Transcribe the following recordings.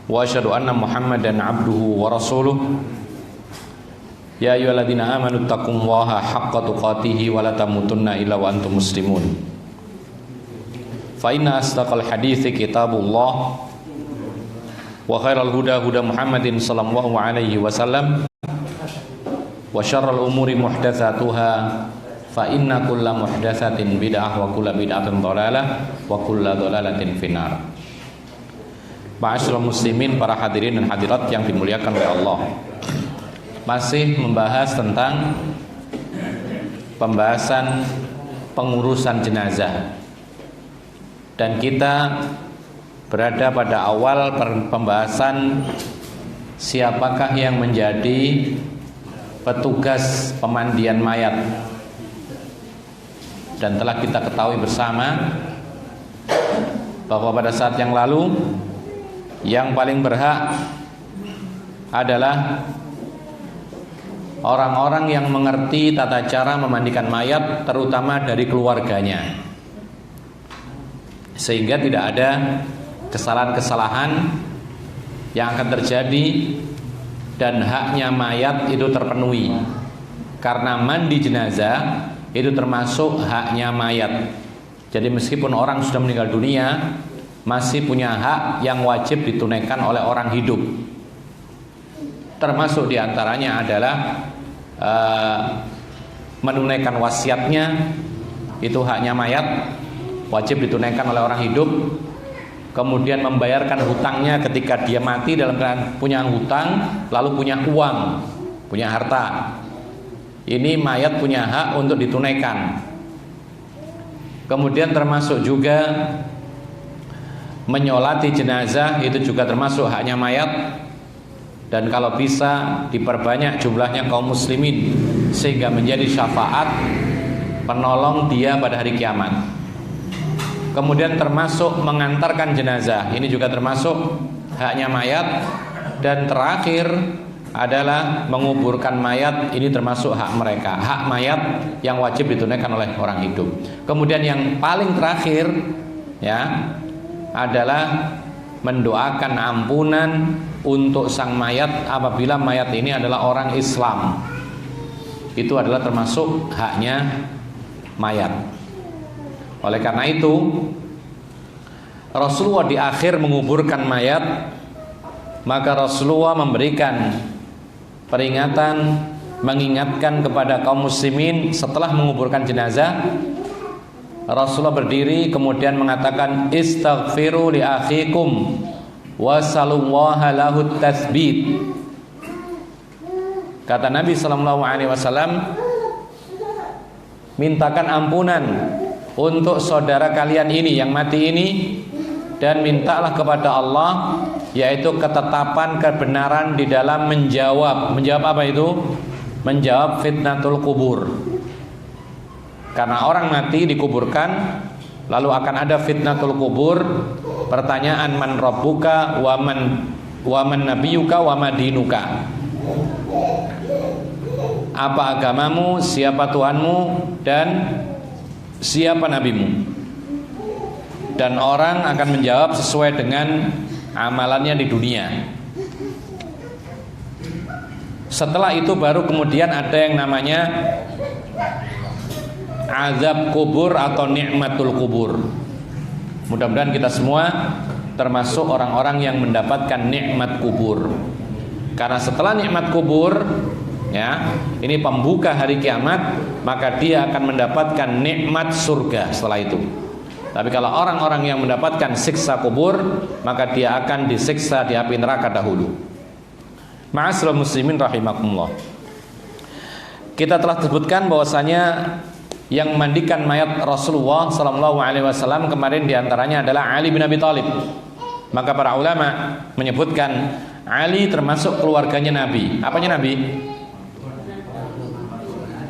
wa asyhadu anna Muhammadan abduhu wa rasuluh. Ya ayyuhalladzina amanu taqullaha haqqa tuqatih wa la tamutunna illa wa antum muslimun. Fa inna asdaqal hadithi kitabullah wa khairal huda huda Muhammadin sallallahu alaihi wasallam wa syarrul umuri muhdatsatuha fa inna kulla muhdatsatin bid'ah wa kulla bid'atin dhalalah wa kulla dhalalatin finnar. Ma'asyiral muslimin, para hadirin dan hadirat yang dimuliakan oleh Allah, masih membahas tentang pembahasan pengurusan jenazah, dan kita berada pada awal pembahasan siapakah yang menjadi petugas pemandian mayat. Dan telah kita ketahui bersama bahwa pada saat yang lalu yang paling berhak adalah orang-orang yang mengerti tata cara memandikan mayat, terutama dari keluarganya, sehingga tidak ada kesalahan-kesalahan yang akan terjadi dan haknya mayat itu terpenuhi. Karena mandi jenazah itu termasuk haknya mayat. Jadi meskipun orang sudah meninggal dunia, masih punya hak yang wajib ditunaikan oleh orang hidup. Termasuk diantaranya adalah menunaikan wasiatnya, itu haknya mayat, wajib ditunaikan oleh orang hidup. Kemudian membayarkan hutangnya ketika dia mati dalam keadaan punya hutang, lalu punya uang, punya harta. Ini mayat punya hak untuk ditunaikan. Kemudian termasuk juga menyolati jenazah, itu juga termasuk haknya mayat. Dan kalau bisa diperbanyak jumlahnya kaum muslimin, sehingga menjadi syafaat penolong dia pada hari kiamat. Kemudian termasuk mengantarkan jenazah, ini juga termasuk haknya mayat. Dan terakhir adalah menguburkan mayat, ini termasuk hak mereka, hak mayat yang wajib ditunaikan oleh orang hidup. Kemudian yang paling terakhir ya adalah mendoakan ampunan untuk sang mayat apabila mayat ini adalah orang Islam. Itu adalah termasuk haknya mayat. Oleh karena itu Rasulullah di akhir menguburkan mayat, maka Rasulullah memberikan peringatan, mengingatkan kepada kaum muslimin. Setelah menguburkan jenazah, Rasulullah berdiri kemudian mengatakan, istaghfiru li akhikum wasallallahu lahu tatsbit. Kata Nabi SAW, mintakan ampunan untuk saudara kalian ini yang mati ini, dan mintalah kepada Allah, yaitu ketetapan kebenaran di dalam menjawab apa itu? Menjawab fitnatul kubur. Karena orang mati dikuburkan, lalu akan ada fitnatul kubur, pertanyaan man rabbuka wa man nabiyuka wa madinuka. Apa agamamu, siapa Tuhanmu, dan siapa nabimu? Dan orang akan menjawab sesuai dengan amalannya di dunia. Setelah itu baru kemudian ada yang namanya azab kubur atau nikmatul kubur. Mudah-mudahan kita semua termasuk orang-orang yang mendapatkan nikmat kubur. Karena setelah nikmat kubur, ya, ini pembuka hari kiamat, maka dia akan mendapatkan nikmat surga setelah itu. Tapi kalau orang-orang yang mendapatkan siksa kubur, maka dia akan disiksa di api neraka dahulu. Ma'asyiral muslimin rahimakumullah. Kita telah sebutkan bahwasanya yang memandikan mayat Rasulullah SAW kemarin diantaranya adalah Ali bin Abi Thalib. Maka para ulama menyebutkan Ali termasuk keluarganya Nabi. Apanya Nabi?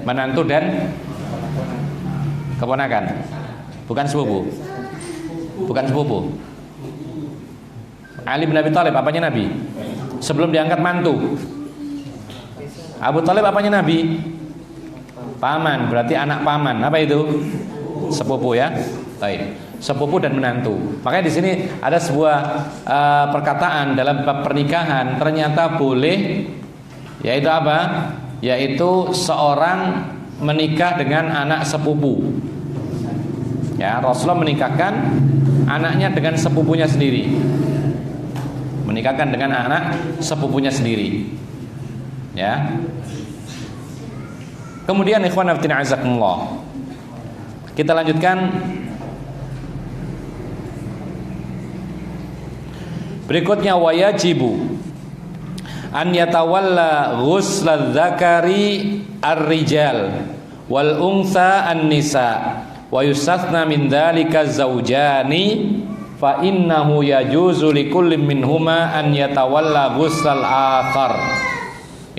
Menantu dan keponakan. Bukan sepupu. Bukan sepupu. Ali bin Abi Thalib apanya Nabi? Sebelum diangkat mantu. Abu Thalib apanya Nabi? Paman, berarti anak paman. Apa itu? Sepupu ya. Baik. sepupu dan menantu. Makanya di sini ada sebuah perkataan dalam bab pernikahan ternyata boleh, yaitu apa? Yaitu seorang menikah dengan anak sepupu. Ya, Rasulullah menikahkan anaknya dengan sepupunya sendiri. Menikahkan dengan anak sepupunya sendiri. Ya. Kemudian ikhwan fillah azakumullah. Kita lanjutkan. Berikutnya wayajibu an yatawalla ghusladz dzakari ar-rijal wal untha an-nisa wa yustathna min dzalika zaujani fa innahu yajuzu likulli minhuma an yatawalla ghuslal akhar.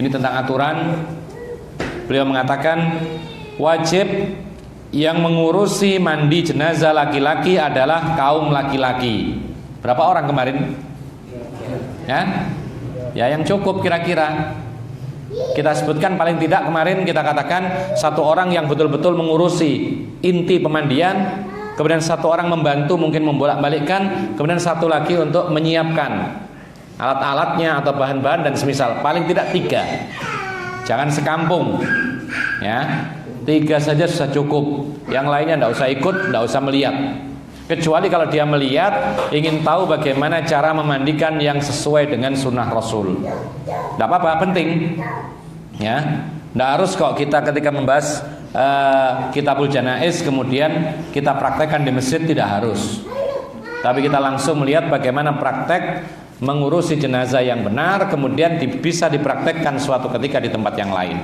Ini tentang aturan. Beliau mengatakan wajib yang mengurusi mandi jenazah laki-laki adalah kaum laki-laki. Berapa orang kemarin? Ya yang cukup kira-kira. Kita sebutkan paling tidak kemarin kita katakan satu orang yang betul-betul mengurusi inti pemandian, kemudian satu orang membantu mungkin membolak-balikkan, kemudian satu lagi untuk menyiapkan alat-alatnya atau bahan-bahan dan semisal. Paling tidak 3. Jangan sekampung. Ya. 3 saja sudah cukup. Yang lainnya tidak usah ikut, tidak usah melihat. Kecuali kalau dia melihat ingin tahu bagaimana cara memandikan yang sesuai dengan sunnah Rasul. Tidak apa-apa, penting. Ya, tidak harus kok kita ketika membahas Kitabul Janaiz kemudian kita praktekkan di masjid, tidak harus. Tapi kita langsung melihat bagaimana praktek mengurusi jenazah yang benar, kemudian bisa dipraktekkan suatu ketika di tempat yang lain.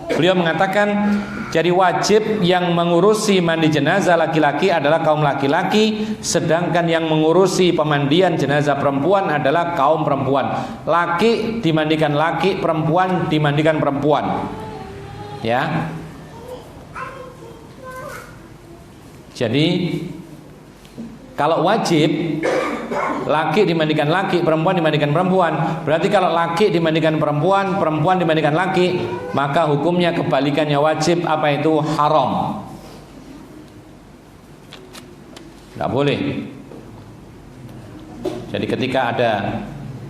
Beliau mengatakan jadi wajib yang mengurusi mandi jenazah laki-laki adalah kaum laki-laki, sedangkan yang mengurusi pemandian jenazah perempuan adalah kaum perempuan. Laki dimandikan laki, perempuan dimandikan perempuan. Ya. Jadi kalau wajib laki dimandikan laki, perempuan dimandikan perempuan. Berarti kalau laki dimandikan perempuan, perempuan dimandikan laki, maka hukumnya kebalikannya wajib, apa itu? Haram. Tidak boleh. Jadi ketika ada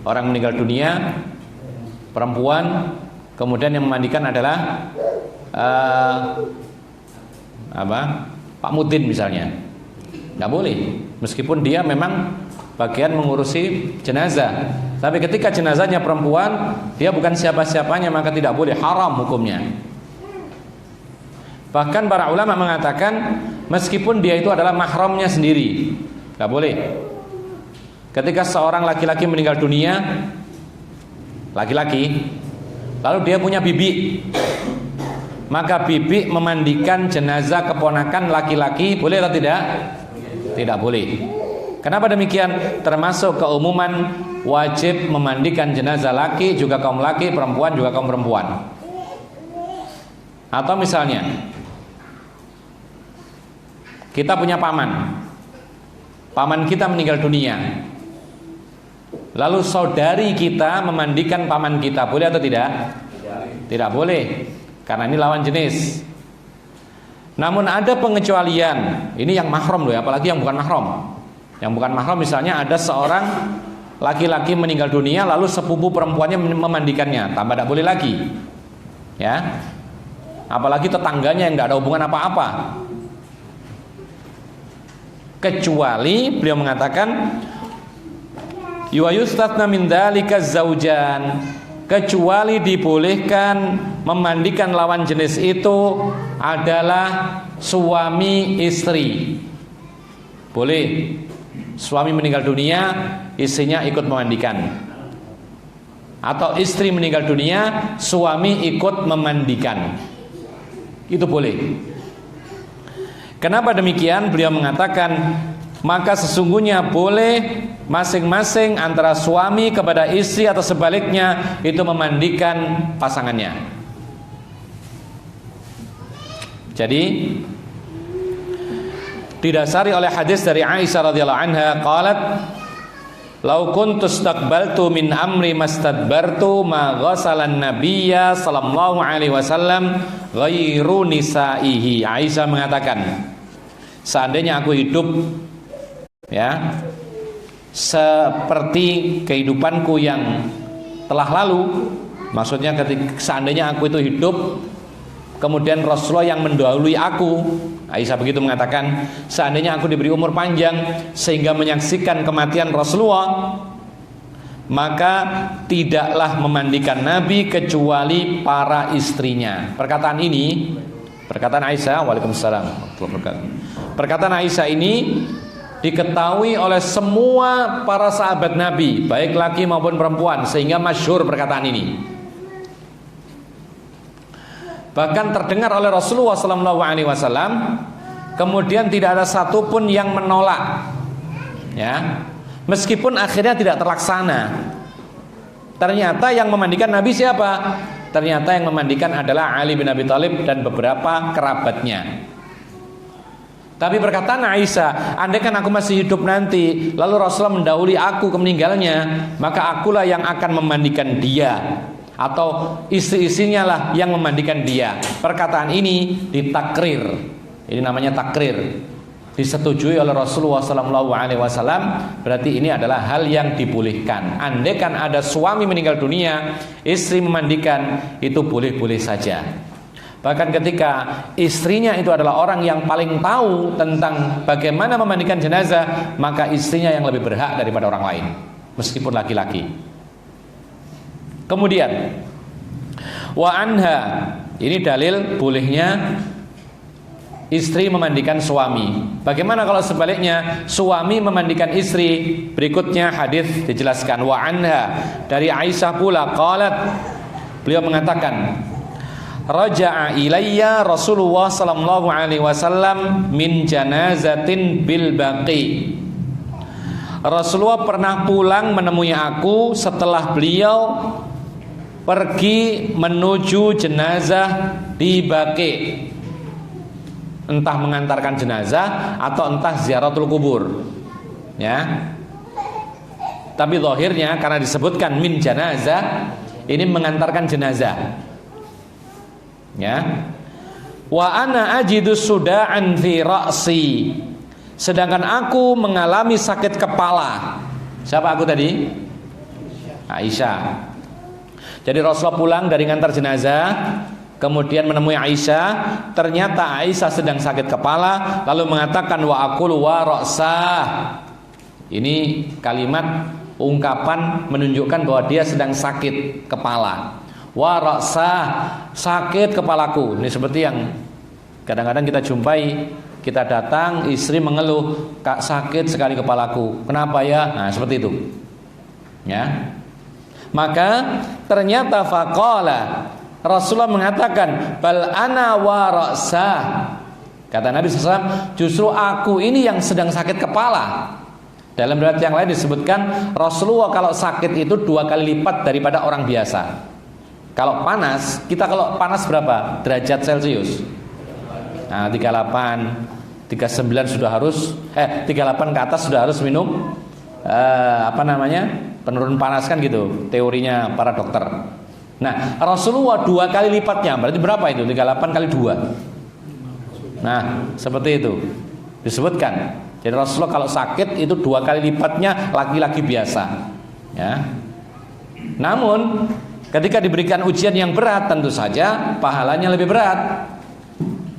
orang meninggal dunia, perempuan, kemudian yang memandikan adalah Pak Mudin misalnya, tidak boleh. Meskipun dia memang bagian mengurusi jenazah, tapi ketika jenazahnya perempuan, dia bukan siapa-siapanya, maka tidak boleh, haram hukumnya. Bahkan para ulama mengatakan meskipun dia itu adalah mahramnya sendiri, tidak boleh. Ketika seorang laki-laki meninggal dunia, laki-laki, lalu dia punya bibi, maka bibi memandikan jenazah keponakan laki-laki, boleh atau tidak? Tidak boleh. Kenapa demikian? Termasuk keumuman wajib memandikan jenazah laki juga kaum laki, perempuan juga kaum perempuan. Atau misalnya kita punya paman, paman kita meninggal dunia, lalu saudari kita memandikan paman kita, boleh atau tidak? Tidak boleh, karena ini lawan jenis. Namun ada pengecualian. Ini yang mahram loh ya, apalagi yang bukan mahram. Yang bukan mahram misalnya ada seorang laki-laki meninggal dunia, lalu sepupu perempuannya memandikannya, tambah tidak boleh lagi. Ya. Apalagi tetangganya yang tidak ada hubungan apa-apa. Kecuali beliau mengatakan yustatna min dzalika zaujan, kecuali dibolehkan memandikan lawan jenis itu adalah suami istri. Boleh. Suami meninggal dunia, istrinya ikut memandikan. Atau istri meninggal dunia, suami ikut memandikan. Itu boleh. Kenapa demikian? Beliau mengatakan maka sesungguhnya boleh masing-masing antara suami kepada istri atau sebaliknya itu memandikan pasangannya. Jadi didasari oleh hadis dari Aisyah radhiyallahu anha qalat law kuntu istaqbaltu min amri mastadbartu ma ghasalan nabiyya sallallahu alaihi wasallam ghairu nisaihi. Aisyah mengatakan, seandainya aku hidup ya seperti kehidupanku yang telah lalu, maksudnya ketika seandainya aku itu hidup kemudian Rasulullah yang mendahului aku, Aisyah begitu mengatakan, seandainya aku diberi umur panjang sehingga menyaksikan kematian Rasulullah, maka tidaklah memandikan Nabi kecuali para istrinya. Perkataan ini, perkataan Aisyah, waalaikumsalam, perkataan Aisyah ini diketahui oleh semua para sahabat Nabi, baik laki maupun perempuan, sehingga masyhur perkataan ini. Bahkan terdengar oleh Rasulullah SAW, kemudian tidak ada satupun yang menolak, ya, meskipun akhirnya tidak terlaksana. Ternyata yang memandikan Nabi siapa? Ternyata yang memandikan adalah Ali bin Abi Thalib dan beberapa kerabatnya. Tapi perkataan Aisyah, andaikan aku masih hidup nanti, lalu Rasulullah mendahului aku ke meninggalnya, maka akulah yang akan memandikan dia, atau istri-istrinya lah yang memandikan dia. Perkataan ini ditakrir. Ini namanya takrir. Disetujui oleh Rasulullah SAW. Berarti ini adalah hal yang dibolehkan. Andaikan ada suami meninggal dunia, istri memandikan, itu boleh-boleh saja. Bahkan ketika istrinya itu adalah orang yang paling tahu tentang bagaimana memandikan jenazah, maka istrinya yang lebih berhak daripada orang lain, meskipun laki-laki. Kemudian wa anha, ini dalil bolehnya istri memandikan suami. Bagaimana kalau sebaliknya suami memandikan istri? Berikutnya hadis dijelaskan, wa anha, dari Aisyah pula qalat, beliau mengatakan, raja'a ilayya Rasulullah sallallahu alaihi wasallam min janazatin bil Baqi. Rasulullah pernah pulang menemui aku setelah beliau pergi menuju jenazah di Baqi, entah mengantarkan jenazah atau entah ziaratul kubur, ya. Tapi zahirnya karena disebutkan min janazah, ini mengantarkan jenazah, ya. Wa ana ajidu suda'an fi ra'si, sedangkan aku mengalami sakit kepala. Siapa aku tadi? Aisyah. Jadi Rasulullah pulang dari ngantar jenazah, kemudian menemui Aisyah. Ternyata Aisyah sedang sakit kepala, lalu mengatakan wa aqulu wa ra'sah. Ini kalimat ungkapan menunjukkan bahwa dia sedang sakit kepala. Wa ra'sah, sakit kepalaku. Ini seperti yang kadang-kadang kita jumpai, kita datang, istri mengeluh, "Kak, sakit sekali kepalaku." Kenapa ya? Nah, seperti itu. Ya. Maka ternyata faqala, Rasulullah mengatakan, "Bal ana wa ra'sah." Kata Nabi SAW, justru aku ini yang sedang sakit kepala. Dalam riwayat yang lain disebutkan Rasulullah kalau sakit itu 2 kali lipat daripada orang biasa. Kalau panas, kita kalau panas berapa derajat Celcius? Nah, 38, 39 sudah harus 38 ke atas sudah harus minum penurun panas kan gitu, teorinya para dokter. Nah, Rasulullah 2 kali lipatnya, berarti berapa itu? 38 kali 2. Nah, seperti itu disebutkan. Jadi Rasulullah kalau sakit itu 2 kali lipatnya laki-laki biasa, ya. Namun ketika diberikan ujian yang berat, tentu saja pahalanya lebih berat.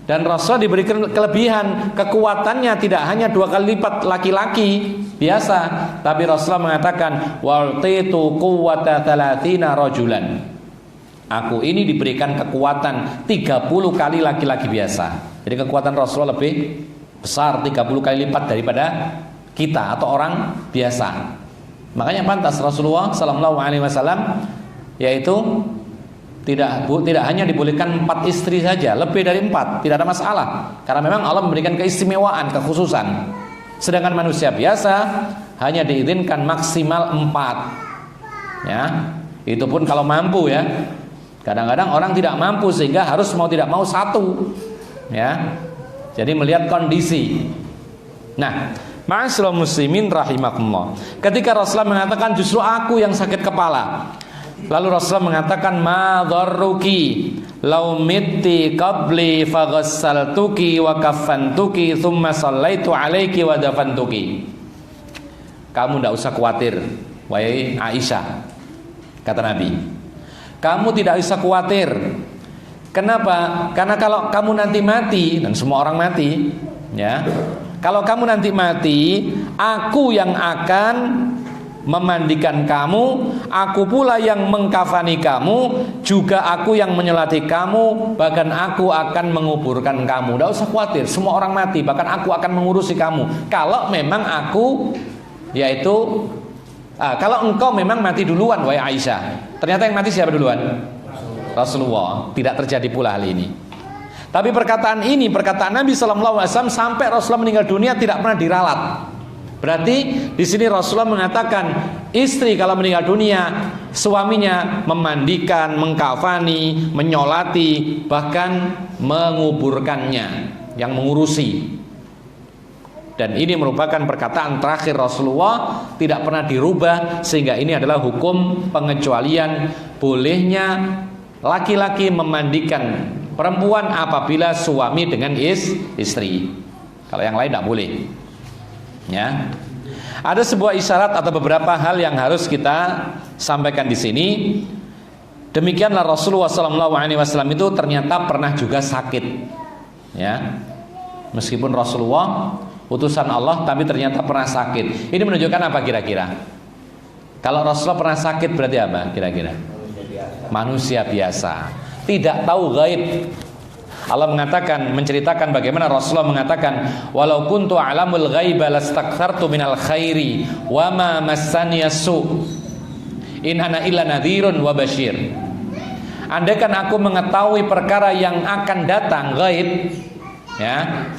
Dan Rasulullah diberikan kelebihan, kekuatannya tidak hanya 2 kali lipat laki-laki biasa, tapi Rasulullah mengatakan waltitu quwwata 30 rajulan. Aku ini diberikan kekuatan 30 kali laki-laki biasa. Jadi kekuatan Rasulullah lebih besar 30 kali lipat daripada kita atau orang biasa. Makanya pantas Rasulullah sallallahu alaihi wasallam yaitu tidak hanya dibolehkan 4 istri saja, lebih dari 4 tidak ada masalah, karena memang Allah memberikan keistimewaan, kekhususan. Sedangkan manusia biasa hanya diizinkan maksimal 4, ya. Itu pun kalau mampu, ya. Kadang-kadang orang tidak mampu sehingga harus mau tidak mau 1, ya. Jadi melihat kondisi. Nah, ma'asyiral muslimin rahimakumullah, ketika Rasulullah mengatakan justru aku yang sakit kepala, Lalu Rasulullah mengatakan, ma dharruki law mitti qabli faghassaltuki wa kaffantuki thumma sallaitu alaiki wa dafantuki. Kamu tidak usah khawatir, wahai Aisyah, kata Nabi. Kamu tidak usah khawatir. Kenapa? Karena kalau kamu nanti mati, dan semua orang mati, ya. Kalau kamu nanti mati, aku yang akan memandikan kamu, aku pula yang mengkafani kamu, juga aku yang menyolati kamu, bahkan aku akan menguburkan kamu. Tidak usah khawatir, semua orang mati, bahkan aku akan mengurusi kamu. Kalau memang aku, yaitu kalau engkau memang mati duluan, wahai Aisyah. Ternyata yang mati siapa duluan? Rasulullah. Tidak terjadi pula hal ini. Tapi perkataan Nabi SAW sampai Rasulullah meninggal dunia tidak pernah diralat. Berarti di sini Rasulullah mengatakan, istri kalau meninggal dunia, suaminya memandikan, mengkafani, menyolati, bahkan menguburkannya, yang mengurusi. Dan ini merupakan perkataan terakhir Rasulullah, tidak pernah dirubah, sehingga ini adalah hukum pengecualian bolehnya laki-laki memandikan perempuan apabila suami dengan istri. Kalau yang lain tidak boleh. Ya. Ada sebuah isyarat atau beberapa hal yang harus kita sampaikan di sini. Demikianlah Rasulullah SAW itu ternyata pernah juga sakit. Ya. Meskipun Rasulullah utusan Allah, tapi ternyata pernah sakit. Ini menunjukkan apa kira-kira? Kalau Rasulullah pernah sakit berarti apa kira-kira? Manusia biasa, tidak tahu gaib. Allah mengatakan, menceritakan bagaimana Rasulullah mengatakan, walau kuntu a'lamul ghaiba lastakthartu minal khairi wa ma massaniyasu in ana illa nadhirun wa basyir. Andaikan aku mengetahui perkara yang akan datang gaib, ya,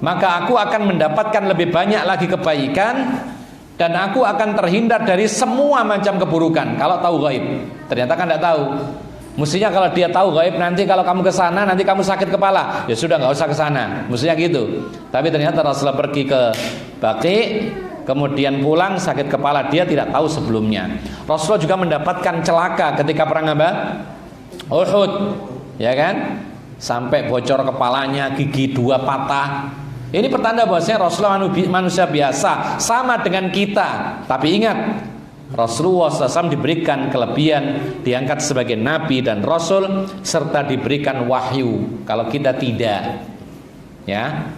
maka aku akan mendapatkan lebih banyak lagi kebaikan, dan aku akan terhindar dari semua macam keburukan. Kalau tahu gaib, ternyata kan tidak tahu. Mestinya kalau dia tahu gaib, nanti kalau kamu ke sana nanti kamu sakit kepala, ya sudah nggak usah ke sana. Mestinya gitu. Tapi ternyata Rasulullah pergi ke Baqi, kemudian pulang sakit kepala, dia tidak tahu sebelumnya. Rasulullah juga mendapatkan celaka ketika perang apa? Uhud, ya kan? Sampai bocor kepalanya, gigi 2 patah. Ini pertanda bahwasanya Rasulullah manusia biasa, sama dengan kita. Tapi ingat, Rasulullah SAW diberikan kelebihan, diangkat sebagai Nabi dan Rasul, serta diberikan wahyu. Kalau kita tidak, ya,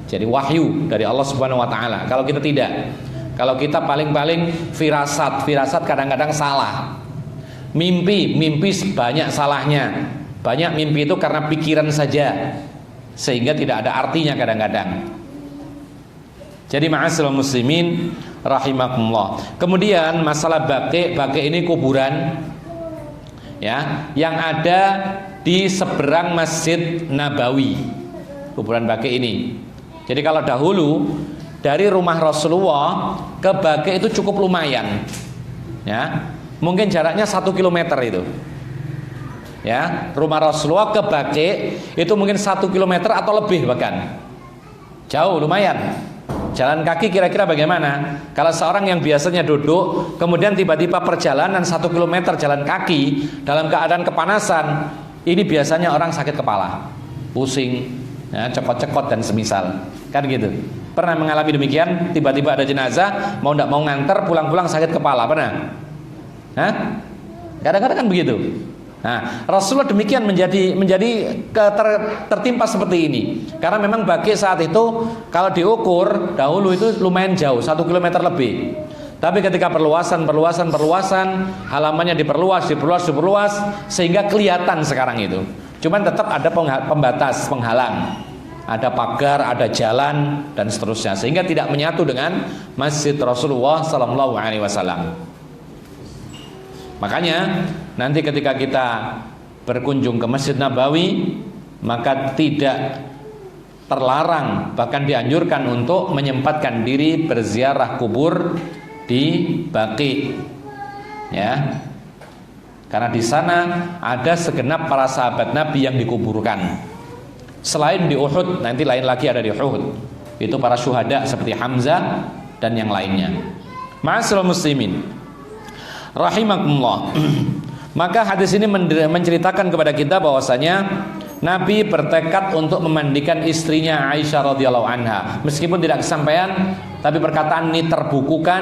jadi wahyu dari Allah Subhanahu Wa Taala. Kalau kita tidak, kalau kita paling-paling firasat kadang-kadang salah. Mimpi banyak salahnya. Banyak mimpi itu karena pikiran saja, sehingga tidak ada artinya kadang-kadang. Jadi ma'asyiral muslimin rahimakumullah. Kemudian masalah Baqi ini kuburan, ya, yang ada di seberang Masjid Nabawi. Kuburan Baqi ini. Jadi kalau dahulu dari rumah Rasulullah ke Baqi itu cukup lumayan, ya. Mungkin jaraknya 1 kilometer itu. Ya, rumah Rasulullah ke Baqi itu mungkin 1 kilometer atau lebih bahkan. Jauh, lumayan. Jalan kaki kira-kira bagaimana? Kalau seorang yang biasanya duduk, kemudian tiba-tiba perjalanan 1 kilometer jalan kaki dalam keadaan kepanasan, ini biasanya orang sakit kepala, pusing, ya, cekot-cekot dan semisal. Kan gitu. Pernah mengalami demikian? Tiba-tiba ada jenazah, mau tidak mau nganter, pulang-pulang sakit kepala, pernah? Hah? Kadang-kadang kan begitu. Nah, Rasulullah demikian tertimpa seperti ini. Karena memang Baqi saat itu kalau diukur dahulu itu lumayan jauh, 1 kilometer lebih. Tapi ketika perluasan, halamannya diperluas sehingga kelihatan sekarang itu. Cuman tetap ada pembatas, penghalang. Ada pagar, ada jalan dan seterusnya, sehingga tidak menyatu dengan Masjid Rasulullah sallallahu alaihi wasallam. Makanya nanti ketika kita berkunjung ke Masjid Nabawi, maka tidak terlarang, bahkan dianjurkan untuk menyempatkan diri berziarah kubur di Baqi, ya, karena di sana ada segenap para sahabat Nabi yang dikuburkan. Selain di Uhud, nanti lain lagi ada di Uhud, itu para syuhada seperti Hamzah dan yang lainnya. Ma'asyiral muslimin rahimakumullah. Maka hadis ini menceritakan kepada kita bahwasanya Nabi bertekad untuk memandikan istrinya Aisyah radhiyallahu anha. Meskipun tidak kesampaian, tapi perkataan ini terbukukan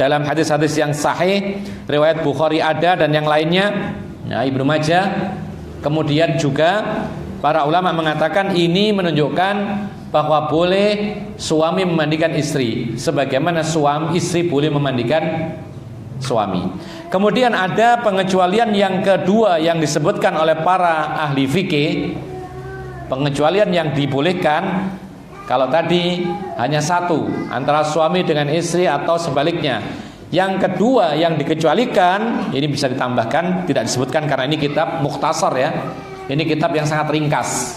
dalam hadis-hadis yang sahih, riwayat Bukhari ada dan yang lainnya, ya, Ibnu Majah. Kemudian juga para ulama mengatakan ini menunjukkan bahwa boleh suami memandikan istri, sebagaimana istri boleh memandikan suami. Kemudian ada pengecualian yang kedua yang disebutkan oleh para ahli fikih. Pengecualian yang dibolehkan kalau tadi hanya satu, antara suami dengan istri atau sebaliknya. Yang kedua yang dikecualikan, ini bisa ditambahkan, tidak disebutkan karena ini kitab mukhtasar ya. Ini kitab yang sangat ringkas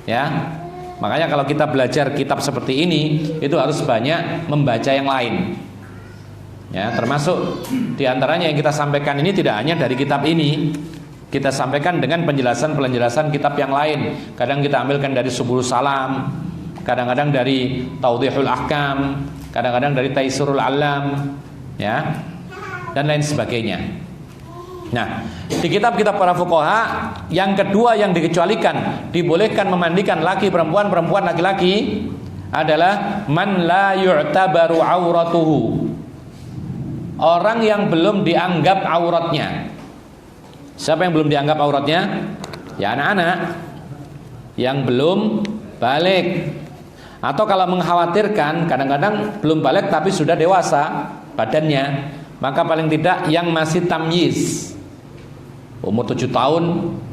ya. Makanya kalau kita belajar kitab seperti ini, itu harus banyak membaca yang lain. Ya, termasuk diantaranya yang kita sampaikan ini tidak hanya dari kitab ini, kita sampaikan dengan penjelasan kitab yang lain. Kadang kita ambilkan dari Subul Salam, kadang-kadang dari Tawdihul Ahkam, kadang-kadang dari Taisirul Alam, ya, dan lain sebagainya. Nah, di kitab-kitab para fuqaha yang kedua yang dikecualikan, dibolehkan memandikan laki perempuan, perempuan laki-laki, adalah man la yu'tabaru auratuhu, orang yang belum dianggap auratnya. Siapa yang belum dianggap auratnya? Ya anak-anak yang belum balik. Atau kalau mengkhawatirkan, kadang-kadang belum balik tapi sudah dewasa badannya, maka paling tidak yang masih tamyiz, umur 7 tahun,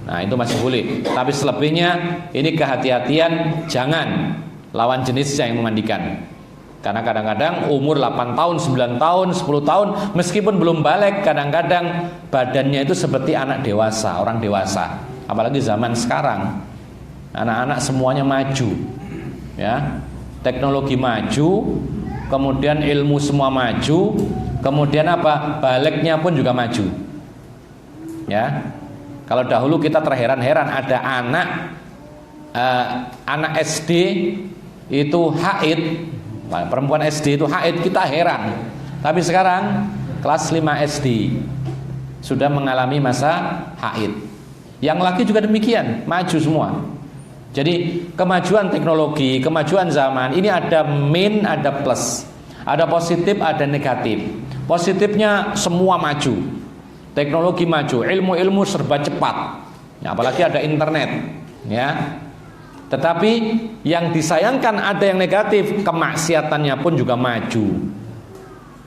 nah itu masih boleh. Tapi selebihnya ini kehati-hatian, jangan lawan jenisnya yang memandikan. Karena kadang-kadang umur 8 tahun, 9 tahun, 10 tahun, meskipun belum balik, kadang-kadang badannya itu seperti anak dewasa, orang dewasa. Apalagi zaman sekarang, anak-anak semuanya maju, ya, teknologi maju, kemudian ilmu semua maju, kemudian apa? Baliknya pun juga maju. Ya, kalau dahulu kita terheran-heran ada anak SD itu haid. Perempuan SD itu haid, kita heran. Tapi sekarang kelas 5 SD sudah mengalami masa haid. Yang laki juga demikian, maju semua. Jadi kemajuan teknologi, kemajuan zaman ini ada min, ada plus, ada positif, ada negatif. Positifnya semua maju, teknologi maju, ilmu-ilmu serba cepat, ya, apalagi ada internet, ya. Tetapi yang disayangkan ada yang negatif, kemaksiatannya pun juga maju.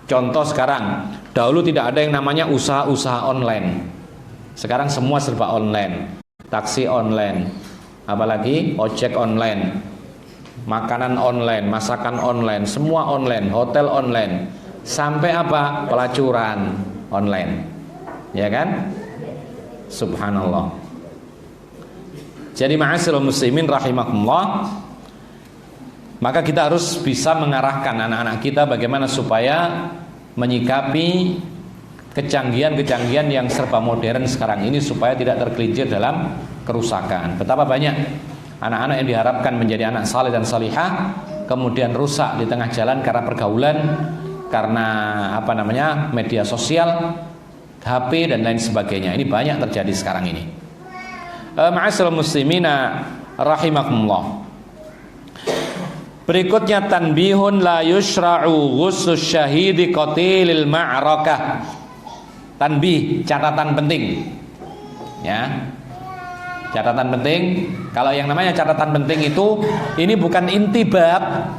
Contoh sekarang, dahulu tidak ada yang namanya usaha-usaha online. Sekarang semua serba online. Taksi online, apalagi ojek online, makanan online, masakan online, semua online, hotel online, sampai apa? Pelacuran online. Ya kan? Subhanallah. Jadi ma'asyiral muslimin rahimakumullah, maka kita harus bisa mengarahkan anak-anak kita bagaimana supaya menyikapi kecanggihan-kecanggihan yang serba modern sekarang ini supaya tidak tergelincir dalam kerusakan. Betapa banyak anak-anak yang diharapkan menjadi anak saleh dan salihah kemudian rusak di tengah jalan karena pergaulan, karena media sosial, HP dan lain sebagainya. Ini banyak terjadi sekarang ini. Ma'asyiral muslimina rahimakumullah. Berikutnya tanbihun la yushra'u ghussus syahidi qatilil ma'rakah. Tanbih, catatan penting. Ya. Catatan penting, kalau yang namanya catatan penting itu ini bukan inti bab,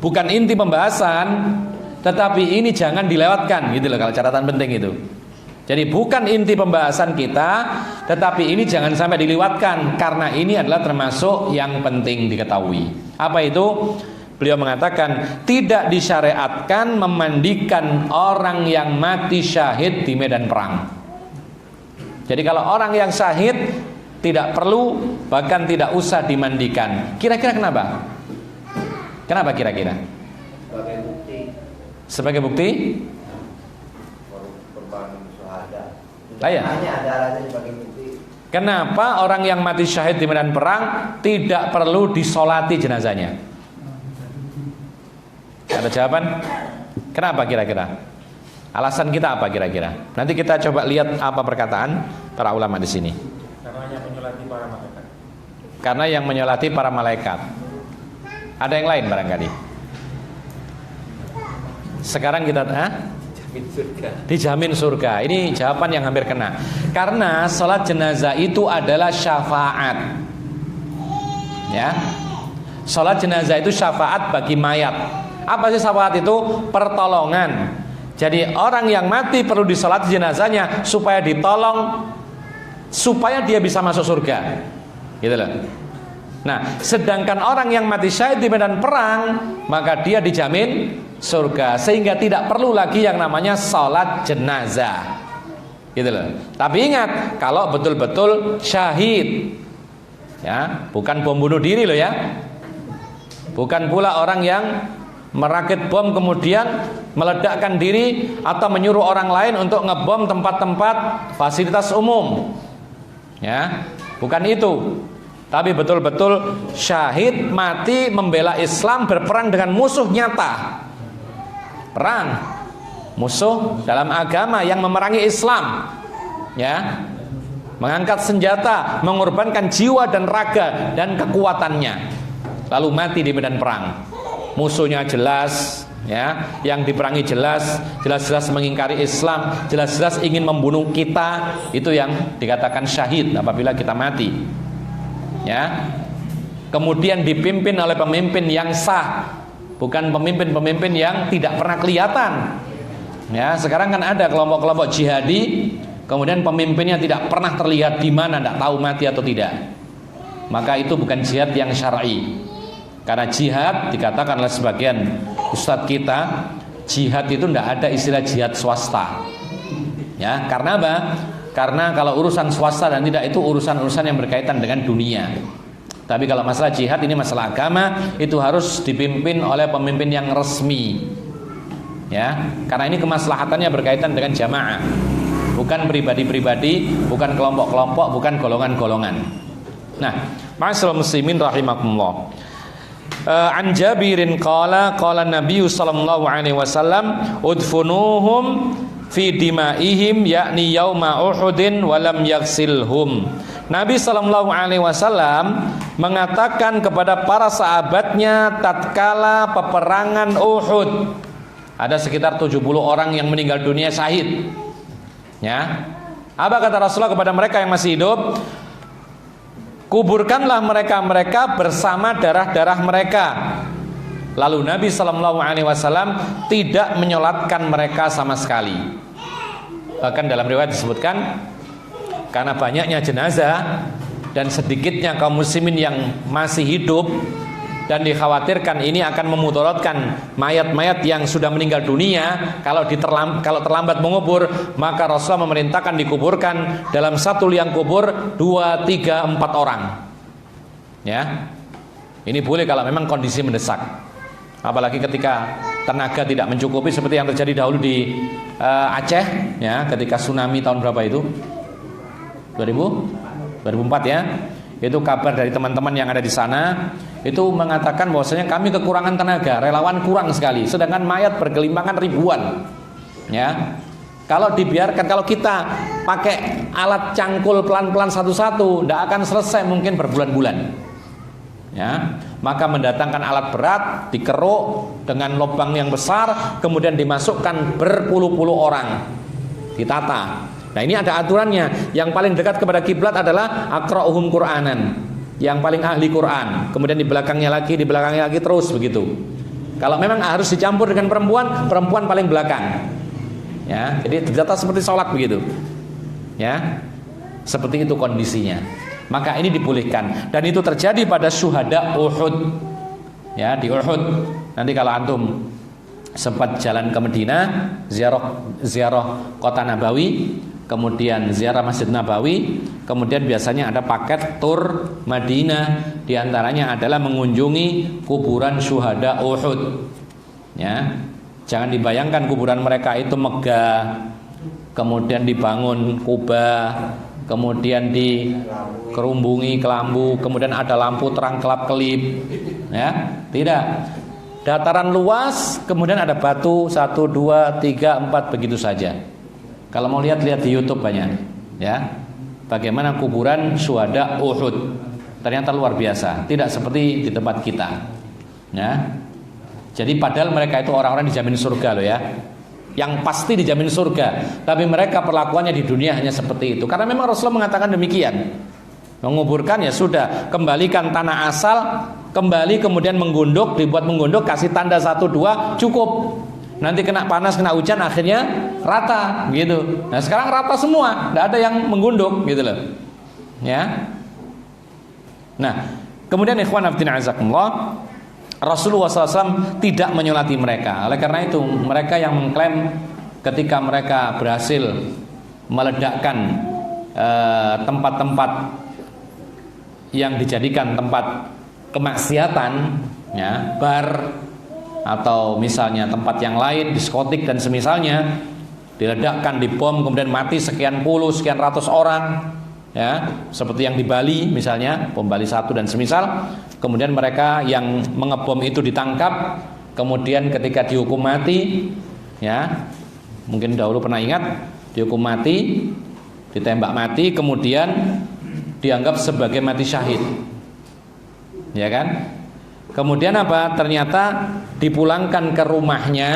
bukan inti pembahasan, tetapi ini jangan dilewatkan gitu loh kalau catatan penting itu. Jadi bukan inti pembahasan kita, tetapi ini jangan sampai dilewatkan karena ini adalah termasuk yang penting diketahui. Apa itu? Beliau mengatakan tidak disyariatkan memandikan orang yang mati syahid di medan perang. Jadi kalau orang yang syahid tidak perlu, bahkan tidak usah dimandikan. Kira-kira kenapa? Kenapa kira-kira? Sebagai bukti. Sebagai bukti? Hanya darahnya sebagai bukti. Kenapa orang yang mati syahid di medan perang tidak perlu disolati jenazahnya? Ada jawaban? Kenapa kira-kira? Alasan kita apa kira-kira? Nanti kita coba lihat apa perkataan para ulama di sini. Karena yang menyolati para malaikat. Karena yang menyolati para malaikat. Ada yang lain barangkali. Sekarang kita dijamin surga. Ini jawaban yang hampir kena. Karena sholat jenazah itu adalah syafaat. Ya, sholat jenazah itu syafaat bagi mayat. Apa sih syafaat itu? Pertolongan. Jadi orang yang mati perlu disolati jenazahnya supaya ditolong, supaya dia bisa masuk surga. Gitu loh. Nah, sedangkan orang yang mati syahid di medan perang, maka dia dijamin surga, sehingga tidak perlu lagi yang namanya sholat jenazah. Gitu loh. Tapi ingat, kalau betul-betul syahid, ya, bukan bom bunuh diri loh ya. Bukan pula orang yang merakit bom kemudian meledakkan diri atau menyuruh orang lain untuk ngebom tempat-tempat fasilitas umum. Ya, bukan itu. Tapi betul-betul syahid mati membela Islam, berperang dengan musuh nyata. Perang musuh dalam agama yang memerangi Islam. Ya. Mengangkat senjata, mengorbankan jiwa dan raga dan kekuatannya, lalu mati di medan perang. Musuhnya jelas, ya, yang diperangi jelas-jelas mengingkari Islam, jelas-jelas ingin membunuh kita. Itu yang dikatakan syahid apabila kita mati. Ya. Kemudian dipimpin oleh pemimpin yang sah, bukan pemimpin-pemimpin yang tidak pernah kelihatan. Ya, sekarang kan ada kelompok-kelompok jihadi, kemudian pemimpinnya tidak pernah terlihat di mana, tidak tahu mati atau tidak. Maka itu bukan jihad yang syar'i. Karena jihad dikatakan oleh sebagian ustadz kita, jihad itu tidak ada istilah jihad swasta. Ya, karena apa? Karena kalau urusan swasta dan tidak, itu urusan-urusan yang berkaitan dengan dunia. Tapi kalau masalah jihad, ini masalah agama, itu harus dipimpin oleh pemimpin yang resmi. Ya, karena ini kemaslahatannya berkaitan dengan jamaah, bukan pribadi-pribadi, bukan kelompok-kelompok, bukan golongan-golongan. Nah, ma'asyiral muslimin rahimakumullah. An Jabirin qala Nabi sallallahu alaihi wasallam udfunuhum fi dimaihim yakni yauma Uhudin walam yaksilhum. Nabi sallallahu alaihi wasallam mengatakan kepada para sahabatnya tatkala peperangan Uhud, ada sekitar 70 orang yang meninggal dunia syahid. Ya. Apa kata Rasulullah kepada mereka yang masih hidup? Kuburkanlah mereka bersama darah-darah mereka. Lalu Nabi sallallahu alaihi wasallam tidak menyolatkan mereka sama sekali. Bahkan dalam riwayat disebutkan, karena banyaknya jenazah dan sedikitnya kaum muslimin yang masih hidup, dan dikhawatirkan ini akan memudaratkan mayat-mayat yang sudah meninggal dunia. Kalau terlambat mengubur, maka Rasulullah memerintahkan dikuburkan dalam satu liang kubur 2, 3, 4 orang. Ya, ini boleh kalau memang kondisi mendesak. Apalagi ketika tenaga tidak mencukupi, seperti yang terjadi dahulu di Aceh, ya, ketika tsunami tahun berapa itu? 2004 ya. Itu kabar dari teman-teman yang ada di sana, itu mengatakan bahwasanya kami kekurangan tenaga, relawan kurang sekali, sedangkan mayat bergelimpangan ribuan. Ya, kalau dibiarkan, kalau kita pakai alat cangkul pelan-pelan satu-satu, tidak akan selesai mungkin berbulan-bulan. Ya, maka mendatangkan alat berat, dikeruk dengan lubang yang besar, kemudian dimasukkan berpuluh-puluh orang, ditata. Nah, ini ada aturannya. Yang paling dekat kepada kiblat adalah aqra'uhum Qur'anan, yang paling ahli Quran. Kemudian di belakangnya lagi terus begitu. Kalau memang harus dicampur dengan perempuan paling belakang. Ya, jadi data seperti sholat begitu. Ya, seperti itu kondisinya. Maka ini dibolehkan, dan itu terjadi pada syuhada Uhud. Ya, di Uhud. Nanti kalau antum sempat jalan ke Madinah, ziarah kota Nabawi, kemudian ziarah Masjid Nabawi, kemudian biasanya ada paket tur Madinah, diantaranya adalah mengunjungi kuburan syuhada Uhud. Ya, jangan dibayangkan kuburan mereka itu megah, kemudian dibangun kubah, kemudian dikerumbungi kelambu, kemudian ada lampu terang kelap-kelip. Ya, tidak. dataran luas, kemudian ada batu 1, 2, 3, 4 begitu saja. Kalau mau lihat-lihat di YouTube banyak, ya. Bagaimana kuburan syuhada Uhud. Ternyata luar biasa, tidak seperti di tempat kita. Ya. Jadi padahal mereka itu orang-orang dijamin surga loh ya. Yang pasti dijamin surga, tapi mereka perlakuannya di dunia hanya seperti itu. Karena memang Rasulullah mengatakan demikian. Menguburkan ya sudah, kembalikan tanah asal, kembali kemudian menggunduk, dibuat menggunduk, kasih tanda 1, 2, cukup. Nanti kena panas, kena hujan, akhirnya rata gitu. Nah sekarang rata semua, tidak ada yang menggunduk gitu loh. Ya. Nah kemudian ikhwan fillah azakumullah, Rasulullah SAW tidak menyolati mereka. Oleh karena itu mereka yang mengklaim ketika mereka berhasil meledakkan tempat-tempat yang dijadikan tempat kemaksiatan, ya, bar atau misalnya tempat yang lain, diskotik dan semisalnya, diledakkan, dibom, kemudian mati sekian puluh, sekian ratus orang, ya, seperti yang di Bali misalnya, bom Bali 1 dan semisal. Kemudian mereka yang mengebom itu ditangkap, kemudian ketika dihukum mati, ya, mungkin dahulu pernah ingat, dihukum mati, ditembak mati, kemudian dianggap sebagai mati syahid, ya kan? Kemudian apa? Ternyata dipulangkan ke rumahnya,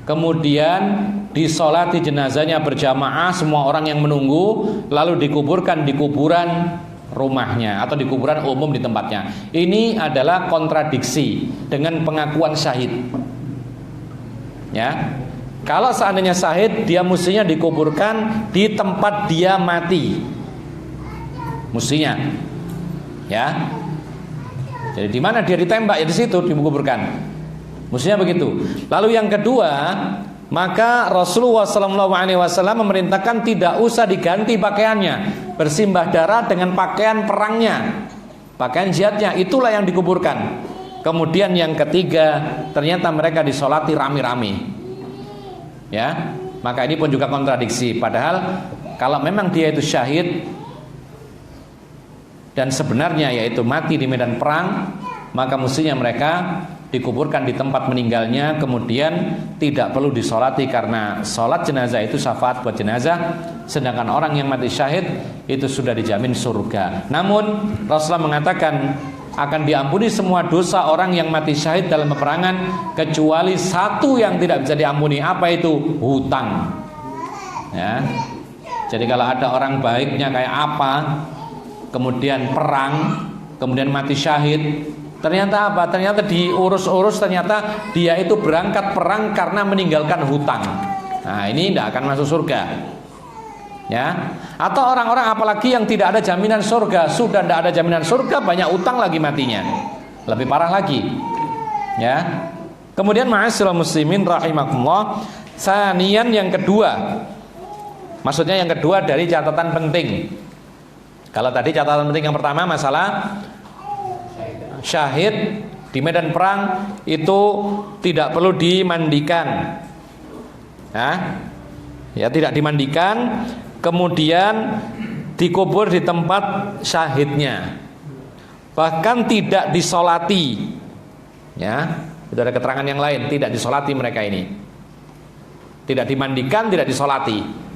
kemudian disolati jenazahnya berjamaah, semua orang yang menunggu, lalu dikuburkan di kuburan rumahnya atau di kuburan umum di tempatnya. Ini adalah kontradiksi dengan pengakuan syahid. Ya, kalau seandainya syahid, dia mestinya dikuburkan di tempat dia mati. Mestinya, ya. Jadi di mana dia ditembak, ya di situ dikuburkan. Mestinya begitu. Lalu yang kedua, maka Rasulullah SAW memerintahkan tidak usah diganti pakaiannya, bersimbah darah dengan pakaian perangnya, pakaian jihadnya, itulah yang dikuburkan. Kemudian yang ketiga, ternyata mereka disolati rame-rame. Ya, maka ini pun juga kontradiksi. Padahal kalau memang dia itu syahid dan sebenarnya yaitu mati di medan perang, maka mestinya mereka dikuburkan di tempat meninggalnya, kemudian tidak perlu disolati karena sholat jenazah itu syafaat buat jenazah, sedangkan orang yang mati syahid itu sudah dijamin surga. Namun Rasulullah mengatakan akan diampuni semua dosa orang yang mati syahid dalam peperangan kecuali satu yang tidak bisa diampuni. Apa itu? Hutang. Ya. Jadi kalau ada orang baiknya kayak apa, kemudian perang, kemudian mati syahid, ternyata apa? Ternyata diurus-urus, ternyata dia itu berangkat perang karena meninggalkan hutang. Nah ini tidak akan masuk surga, ya. Atau orang-orang apalagi yang tidak ada jaminan surga, sudah tidak ada jaminan surga, banyak utang lagi matinya, lebih parah lagi, ya. Kemudian ma'asyiral muslimin rahimakumullah, sanian yang kedua, maksudnya yang kedua dari catatan penting. Kalau tadi catatan penting yang pertama masalah syahid di medan perang itu tidak perlu dimandikan, ya tidak dimandikan, kemudian dikubur di tempat syahidnya, bahkan tidak disolati, ya itu ada keterangan yang lain, tidak disolati mereka ini, tidak dimandikan, tidak disolati.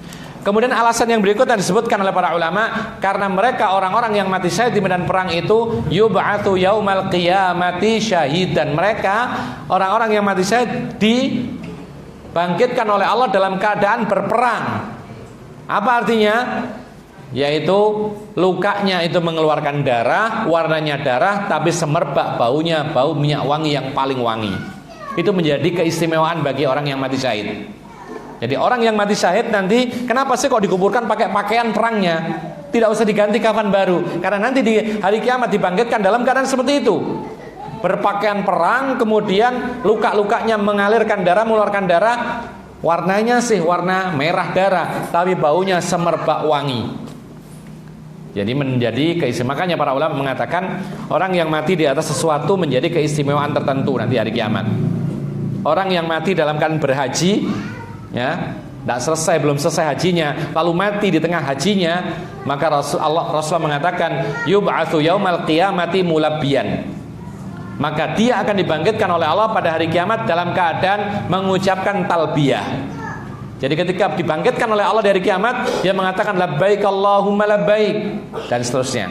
Kemudian alasan yang berikut yang disebutkan oleh para ulama, karena mereka orang-orang yang mati syahid di medan perang itu yub'atsu yaumal qiyamati syahidan. Mereka orang-orang yang mati syahid dibangkitkan oleh Allah dalam keadaan berperang. Apa artinya? Yaitu lukanya itu mengeluarkan darah, warnanya darah, tapi semerbak baunya, bau minyak wangi yang paling wangi. Itu menjadi keistimewaan bagi orang yang mati syahid. Jadi orang yang mati syahid nanti, kenapa sih kok dikuburkan pakai pakaian perangnya? Tidak usah diganti kafan baru, karena nanti di hari kiamat dibangkitkan dalam keadaan seperti itu, berpakaian perang, kemudian luka-lukanya mengalirkan darah, mengeluarkan darah, warnanya sih warna merah darah, tapi baunya semerbak wangi. Jadi menjadi keistimewaan. Makanya para ulama mengatakan orang yang mati di atas sesuatu menjadi keistimewaan tertentu nanti hari kiamat. Orang yang mati dalam keadaan berhaji, ya, belum selesai hajinya, lalu mati di tengah hajinya, maka Rasulullah mengatakan yub'atsu yaumal qiyamati mulabbiyan. maka dia akan dibangkitkan oleh Allah pada hari kiamat dalam keadaan mengucapkan talbiyah. Jadi ketika dibangkitkan oleh Allah dari kiamat, dia mengatakan labbaik Allahumma labbaik dan seterusnya.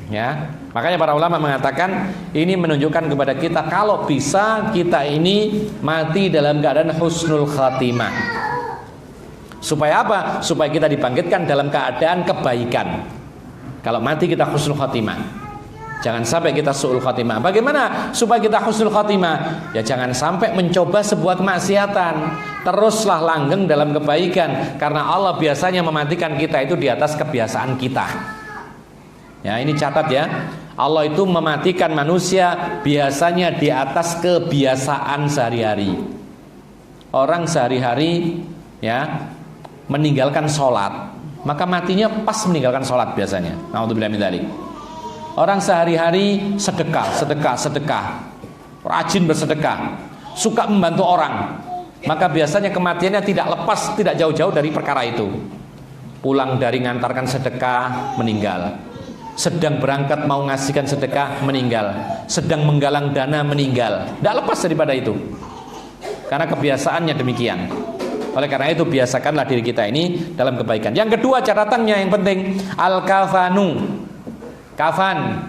Ya, makanya para ulama mengatakan ini menunjukkan kepada kita kalau bisa kita ini mati dalam keadaan husnul khatimah. Supaya apa? Supaya kita dibangkitkan dalam keadaan kebaikan. Kalau mati kita husnul khatimah. Jangan sampai kita su'ul khatimah. Bagaimana supaya kita husnul khatimah? Ya jangan sampai mencoba sebuah kemaksiatan. Teruslah langgeng dalam kebaikan, karena Allah biasanya mematikan kita itu di atas kebiasaan kita. Ya, ini catat ya. Allah itu mematikan manusia biasanya di atas kebiasaan sehari-hari. Orang sehari-hari ya meninggalkan sholat, maka matinya pas meninggalkan sholat biasanya. Na'udzubillah min dzalik. Orang sehari-hari sedekah, rajin bersedekah, suka membantu orang, maka biasanya kematiannya tidak lepas, tidak jauh-jauh dari perkara itu. Pulang dari ngantarkan sedekah, meninggal. Sedang berangkat mau ngasihkan sedekah, meninggal. Sedang menggalang dana, meninggal. Tidak lepas daripada itu, karena kebiasaannya demikian. Oleh karena itu biasakanlah diri kita ini dalam kebaikan. Yang kedua catatannya yang penting, al-kafanu, kafan,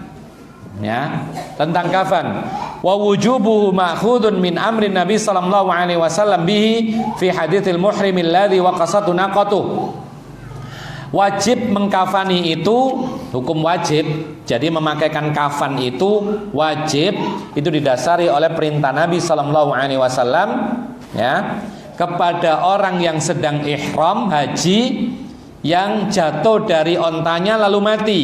ya, tentang kafan. Wa wujubuhu ma'khudun min amrin Nabi sallallahu alaihi wasallam bihi fi haditsil muhrim alladhi waqasatu naqatuh. Wajib mengkafani itu hukum wajib. Jadi memakaikan kafan itu wajib. Itu didasari oleh perintah Nabi sallallahu alaihi wasallam, ya, kepada orang yang sedang ihram haji yang jatuh dari ontanya lalu mati.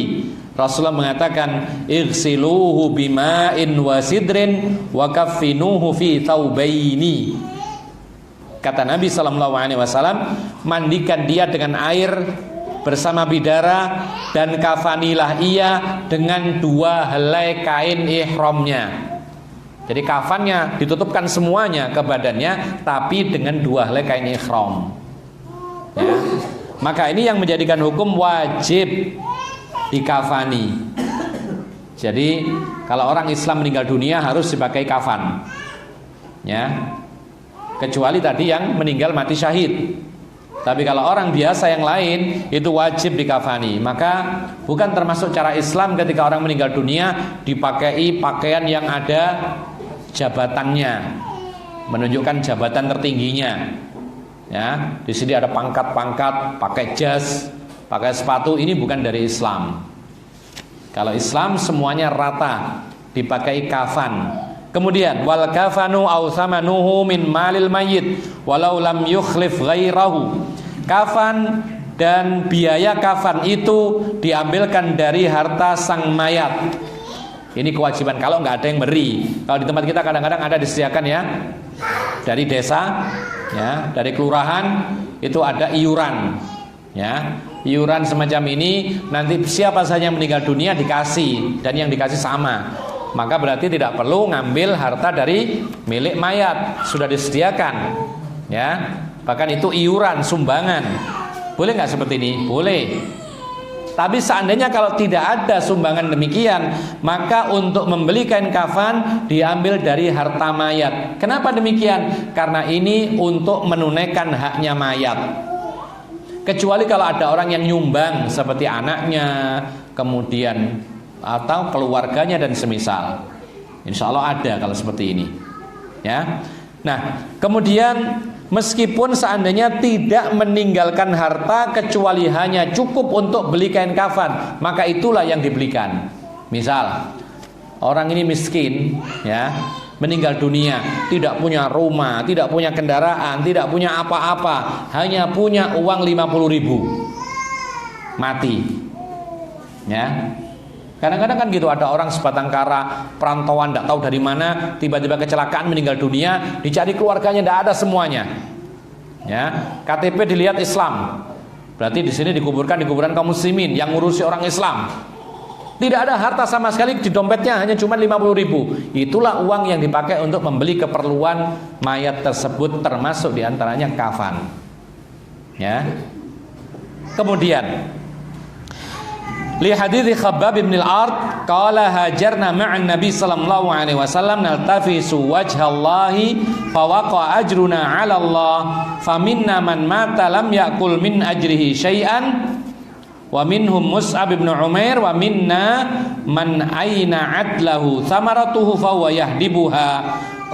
Rasulullah mengatakan igsiluhu bima'in wa sidrin wa kaffinuhu fi thawbaini. Kata Nabi sallallahu alaihi wasallam, mandikan dia dengan air bersama bidara dan kafanilah ia dengan 2 helai kain ihramnya. Jadi kafannya ditutupkan semuanya ke badannya, tapi dengan 2 helai kain ihram. Ya. Maka ini yang menjadikan hukum wajib dikafani. Jadi kalau orang Islam meninggal dunia harus dipakai kafan, ya, kecuali tadi yang meninggal mati syahid. Tapi kalau orang biasa yang lain itu wajib dikafani. Maka bukan termasuk cara Islam ketika orang meninggal dunia dipakai pakaian yang ada jabatannya, menunjukkan jabatan tertingginya. Ya, di sini ada pangkat-pangkat, pakai jas, pakai sepatu. Ini bukan dari Islam. Kalau Islam semuanya rata, dipakai kafan. Kemudian wal kafanu aw thamanuhu min malil mayyit walau lam yukhlif ghairahu. Kafan dan biaya kafan itu diambilkan dari harta sang mayat. Ini kewajiban kalau nggak ada yang beri. Kalau di tempat kita kadang-kadang ada disediakan ya, dari desa, ya, dari kelurahan itu ada iuran, ya, iuran semacam ini. Nanti siapa saja yang meninggal dunia dikasih, dan yang dikasih sama. Maka berarti tidak perlu ngambil harta dari milik mayat, sudah disediakan, ya. Bahkan itu iuran, sumbangan. Boleh nggak seperti ini? Boleh. Tapi seandainya kalau tidak ada sumbangan demikian, maka untuk membeli kain kafan diambil dari harta mayat. Kenapa demikian? Karena ini untuk menunaikan haknya mayat. Kecuali kalau ada orang yang nyumbang seperti anaknya, kemudian atau keluarganya dan semisal. Insya Allah ada kalau seperti ini, ya. Nah, kemudian meskipun seandainya tidak meninggalkan harta kecuali hanya cukup untuk beli kain kafan, maka itulah yang dibelikan. Misal orang ini miskin, ya, meninggal dunia, tidak punya rumah, tidak punya kendaraan, tidak punya apa-apa, hanya punya uang 50.000, mati, ya. Kadang-kadang kan gitu, ada orang sebatang kara, perantauan, tidak tahu dari mana, tiba-tiba kecelakaan meninggal dunia, dicari keluarganya, tidak ada semuanya. Ya, KTP dilihat Islam, berarti di sini dikuburkan di kuburan kaum muslimin yang ngurusi orang Islam. Tidak ada harta sama sekali di dompetnya, hanya cuma 50.000. Itulah uang yang dipakai untuk membeli keperluan mayat tersebut, termasuk diantaranya kafan. Ya. Kemudian li hadithi Khabbab bin al-Ard qala hajarna ma'an nabi sallallahu alaihi wasallam naltafisu wajhallahi fawaqa ajruna 'ala Allah faminna man mata lam yakul min ajrihi syai'an wa minhum Mus'ab bin Umair wa minna man aina adlahu thamaratuhu fa huwa yahdibuha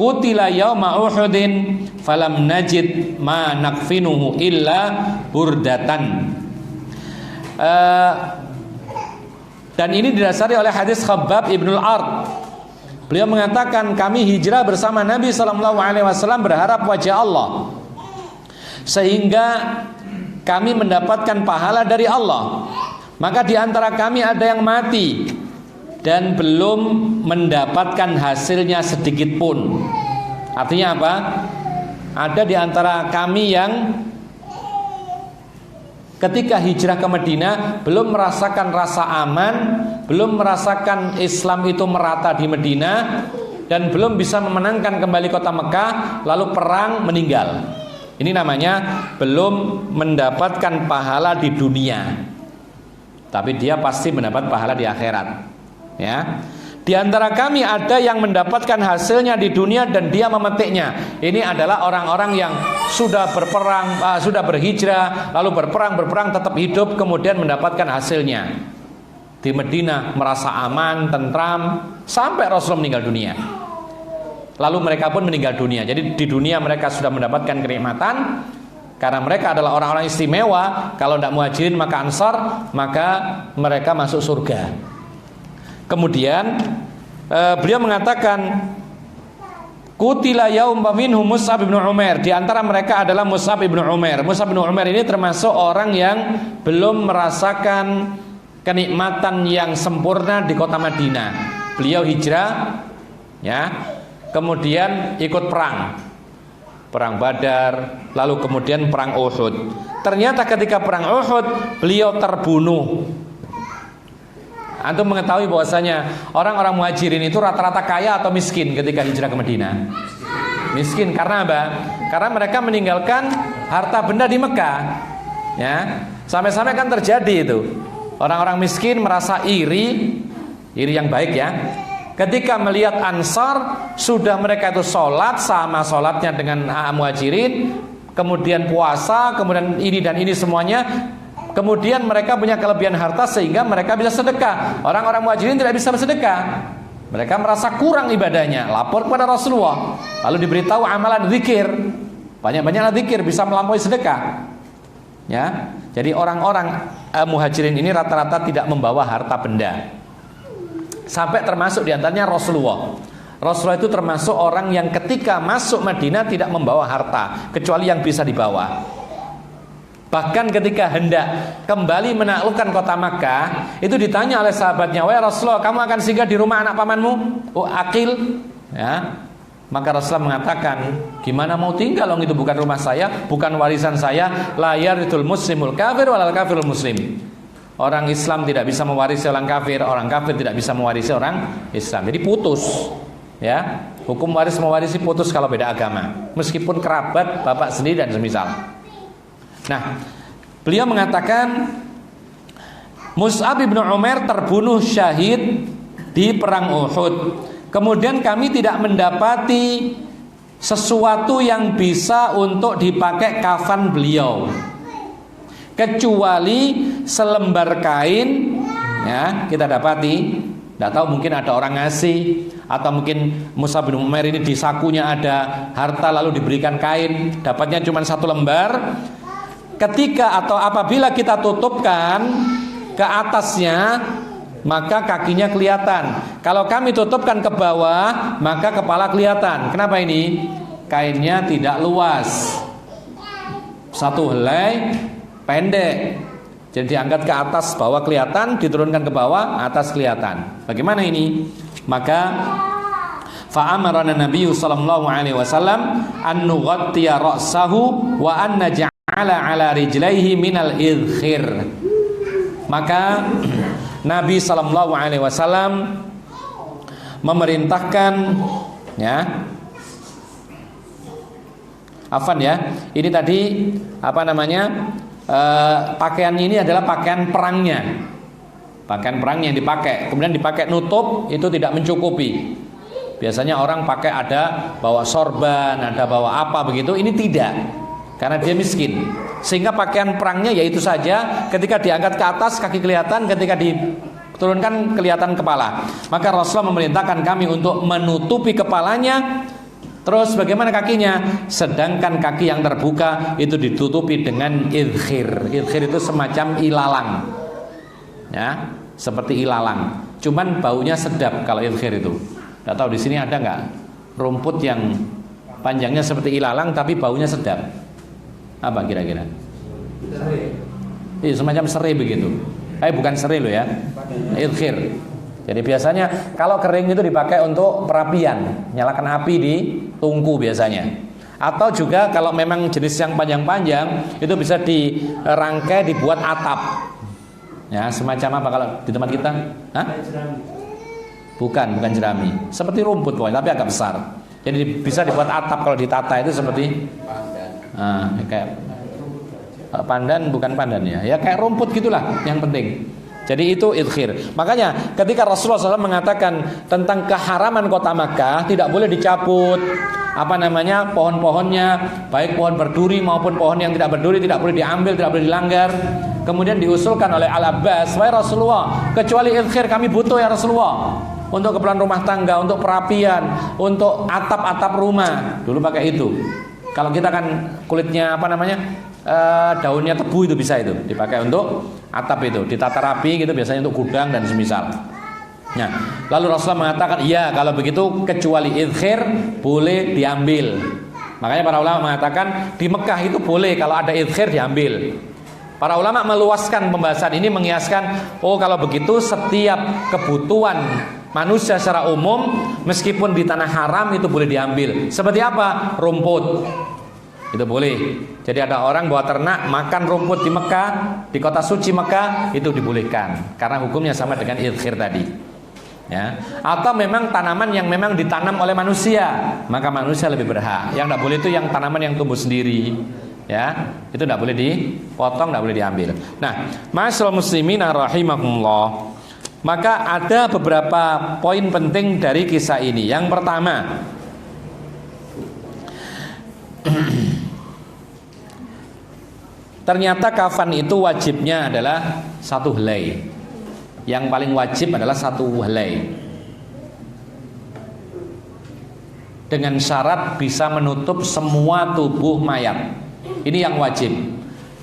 qutila yauma Uhudin falam najid ma nakfinuhu illa burdatan. Dan ini didasari oleh hadis Khabbab ibn al-Ard. Beliau mengatakan kami hijrah bersama Nabi SAW berharap wajah Allah, sehingga kami mendapatkan pahala dari Allah. Maka di antara kami ada yang mati dan belum mendapatkan hasilnya sedikit pun. Artinya apa? Ada di antara kami yang ketika hijrah ke Madinah belum merasakan rasa aman, belum merasakan Islam itu merata di Madinah, dan belum bisa memenangkan kembali kota Mekah, lalu perang meninggal. Ini namanya belum mendapatkan pahala di dunia, tapi dia pasti mendapat pahala di akhirat. Ya. Di antara kami ada yang mendapatkan hasilnya di dunia dan dia memetiknya. Ini adalah orang-orang yang sudah berperang, sudah berhijrah, lalu berperang tetap hidup, kemudian mendapatkan hasilnya di Madinah, merasa aman, tentram, sampai Rasulullah meninggal dunia. Lalu mereka pun meninggal dunia. Jadi di dunia mereka sudah mendapatkan kenikmatan, karena mereka adalah orang-orang istimewa. Kalau tidak Muhajirin maka Ansar, maka mereka masuk surga. Kemudian beliau mengatakan qutila yauma minhum Mus'ab bin Umair. Di antara mereka adalah Mus'ab bin Umair. Mus'ab bin Umair ini termasuk orang yang belum merasakan kenikmatan yang sempurna di kota Madinah. Beliau hijrah, ya, kemudian ikut perang Badar, lalu kemudian perang Uhud. Ternyata ketika perang Uhud beliau terbunuh. Antum mengetahui bahwasanya orang-orang Muhajirin itu rata-rata kaya atau miskin ketika hijrah ke Madinah? Miskin. Karena apa? Karena mereka meninggalkan harta benda di Mekah. Ya, sampai-sampai kan terjadi itu. Orang-orang miskin merasa iri yang baik ya. Ketika melihat Ansar, sudah mereka itu sholat sama sholatnya dengan Muhajirin, kemudian puasa, kemudian ini dan ini semuanya. Kemudian mereka punya kelebihan harta sehingga mereka bisa sedekah. Orang-orang Muhajirin tidak bisa bersedekah. Mereka merasa kurang ibadahnya, lapor kepada Rasulullah, lalu diberitahu amalan zikir. Banyak-banyaklah zikir, bisa melampaui sedekah. Ya. Jadi orang-orang Muhajirin ini rata-rata tidak membawa harta benda. Sampai termasuk diantaranya Rasulullah. Rasulullah itu termasuk orang yang ketika masuk Madinah tidak membawa harta, kecuali yang bisa dibawa. Bahkan ketika hendak kembali menaklukkan kota Makkah, itu ditanya oleh sahabatnya, "Wahai Rasulullah, kamu akan singgah di rumah anak pamanmu, Aqil?" Ya. Maka Rasulullah mengatakan, "Gimana mau tinggal? Itu bukan rumah saya, bukan warisan saya. La yarithul muslimul kafir walal kafirul muslim." Orang Islam tidak bisa mewarisi orang kafir tidak bisa mewarisi orang Islam. Jadi putus. Ya. Hukum waris mewarisi putus kalau beda agama, meskipun kerabat, bapak sendiri dan semisal. Nah, beliau mengatakan Mus'ab bin Umair terbunuh syahid di perang Uhud. Kemudian kami tidak mendapati sesuatu yang bisa untuk dipakai kafan beliau, kecuali selembar kain. Ya, kita dapati. Tidak tahu, mungkin ada orang ngasih, atau mungkin Mus'ab bin Umair ini di sakunya ada harta lalu diberikan kain, dapatnya cuma satu lembar. Ketika atau apabila kita tutupkan ke atasnya, maka kakinya kelihatan. Kalau kami tutupkan ke bawah, maka kepala kelihatan. Kenapa ini? Kainnya tidak luas, satu helai pendek. Jadi diangkat ke atas, bawah kelihatan, diturunkan ke bawah, atas kelihatan. Bagaimana ini? Maka fa'amarana Nabi sallallahu alaihi wasallam an nughattiya ra'sahu wa an ala rijlaihi minal idkhir. Maka Nabi sallallahu alaihi wasallam memerintahkan, ya, ini tadi pakaian ini adalah pakaian perangnya. pakaian perang yang dipakai, kemudian dipakai nutup itu tidak mencukupi. Biasanya orang pakai ada bawa sorban, ada bawa apa begitu, ini tidak, karena dia miskin. Sehingga pakaian perangnya yaitu saja, ketika diangkat ke atas kaki kelihatan, ketika diturunkan kelihatan kepala. Maka Rasulullah memerintahkan kami untuk menutupi kepalanya. Terus bagaimana kakinya? Sedangkan kaki yang terbuka itu ditutupi dengan idkhir. Idkhir itu semacam ilalang, ya, seperti ilalang. Cuman baunya sedap kalau idkhir itu. Tidak tahu di sini ada nggak rumput yang panjangnya seperti ilalang tapi baunya sedap? Apa kira-kira? Iya, semacam serai begitu. Bukan serai loh ya, idkhir. Jadi biasanya kalau kering itu dipakai untuk perapian, nyalakan api di tungku biasanya. Atau juga kalau memang jenis yang panjang-panjang itu bisa dirangkai dibuat atap. Ya, semacam apa kalau di tempat kita? Hah? Bukan jerami. Seperti rumput pokoknya, tapi agak besar. Jadi bisa dibuat atap kalau ditata itu seperti kayak pandan, bukan pandan ya. Ya kayak rumput gitulah yang penting. Jadi itu idkhir. Makanya ketika Rasulullah SAW mengatakan tentang keharaman kota Makkah, tidak boleh dicabut pohon-pohonnya, baik pohon berduri maupun pohon yang tidak berduri, tidak boleh diambil, tidak boleh dilanggar. Kemudian diusulkan oleh Al-Abbas, wahai Rasulullah, kecuali idkhir kami butuh ya Rasulullah, untuk keperluan rumah tangga, untuk perapian, untuk atap-atap rumah. Dulu pakai itu. Kalau kita kan kulitnya daunnya tebu itu bisa itu dipakai untuk atap itu, ditata rapi gitu, biasanya untuk gudang dan semisal. Nah, lalu Rasulullah mengatakan, iya kalau begitu kecuali idkhir boleh diambil. Makanya para ulama mengatakan di Mekah itu boleh kalau ada idkhir diambil. Para ulama meluaskan pembahasan ini, mengiaskan, kalau begitu setiap kebutuhan manusia secara umum meskipun di tanah haram itu boleh diambil. Seperti apa? Rumput. Itu boleh. Jadi ada orang bawa ternak makan rumput di Mekah, di kota suci Mekah, itu dibolehkan karena hukumnya sama dengan idkhir tadi. Ya. Atau memang tanaman yang memang ditanam oleh manusia, maka manusia lebih berhak. Yang tidak boleh itu yang tanaman yang tumbuh sendiri. Ya, itu tidak boleh dipotong, tidak boleh diambil. Nah, ma'asyiral muslimin rahimakumullah. Maka ada beberapa poin penting dari kisah ini. Yang pertama, ternyata kafan itu wajibnya adalah satu helai. Yang paling wajib adalah satu helai, dengan syarat bisa menutup semua tubuh mayat. Ini yang wajib.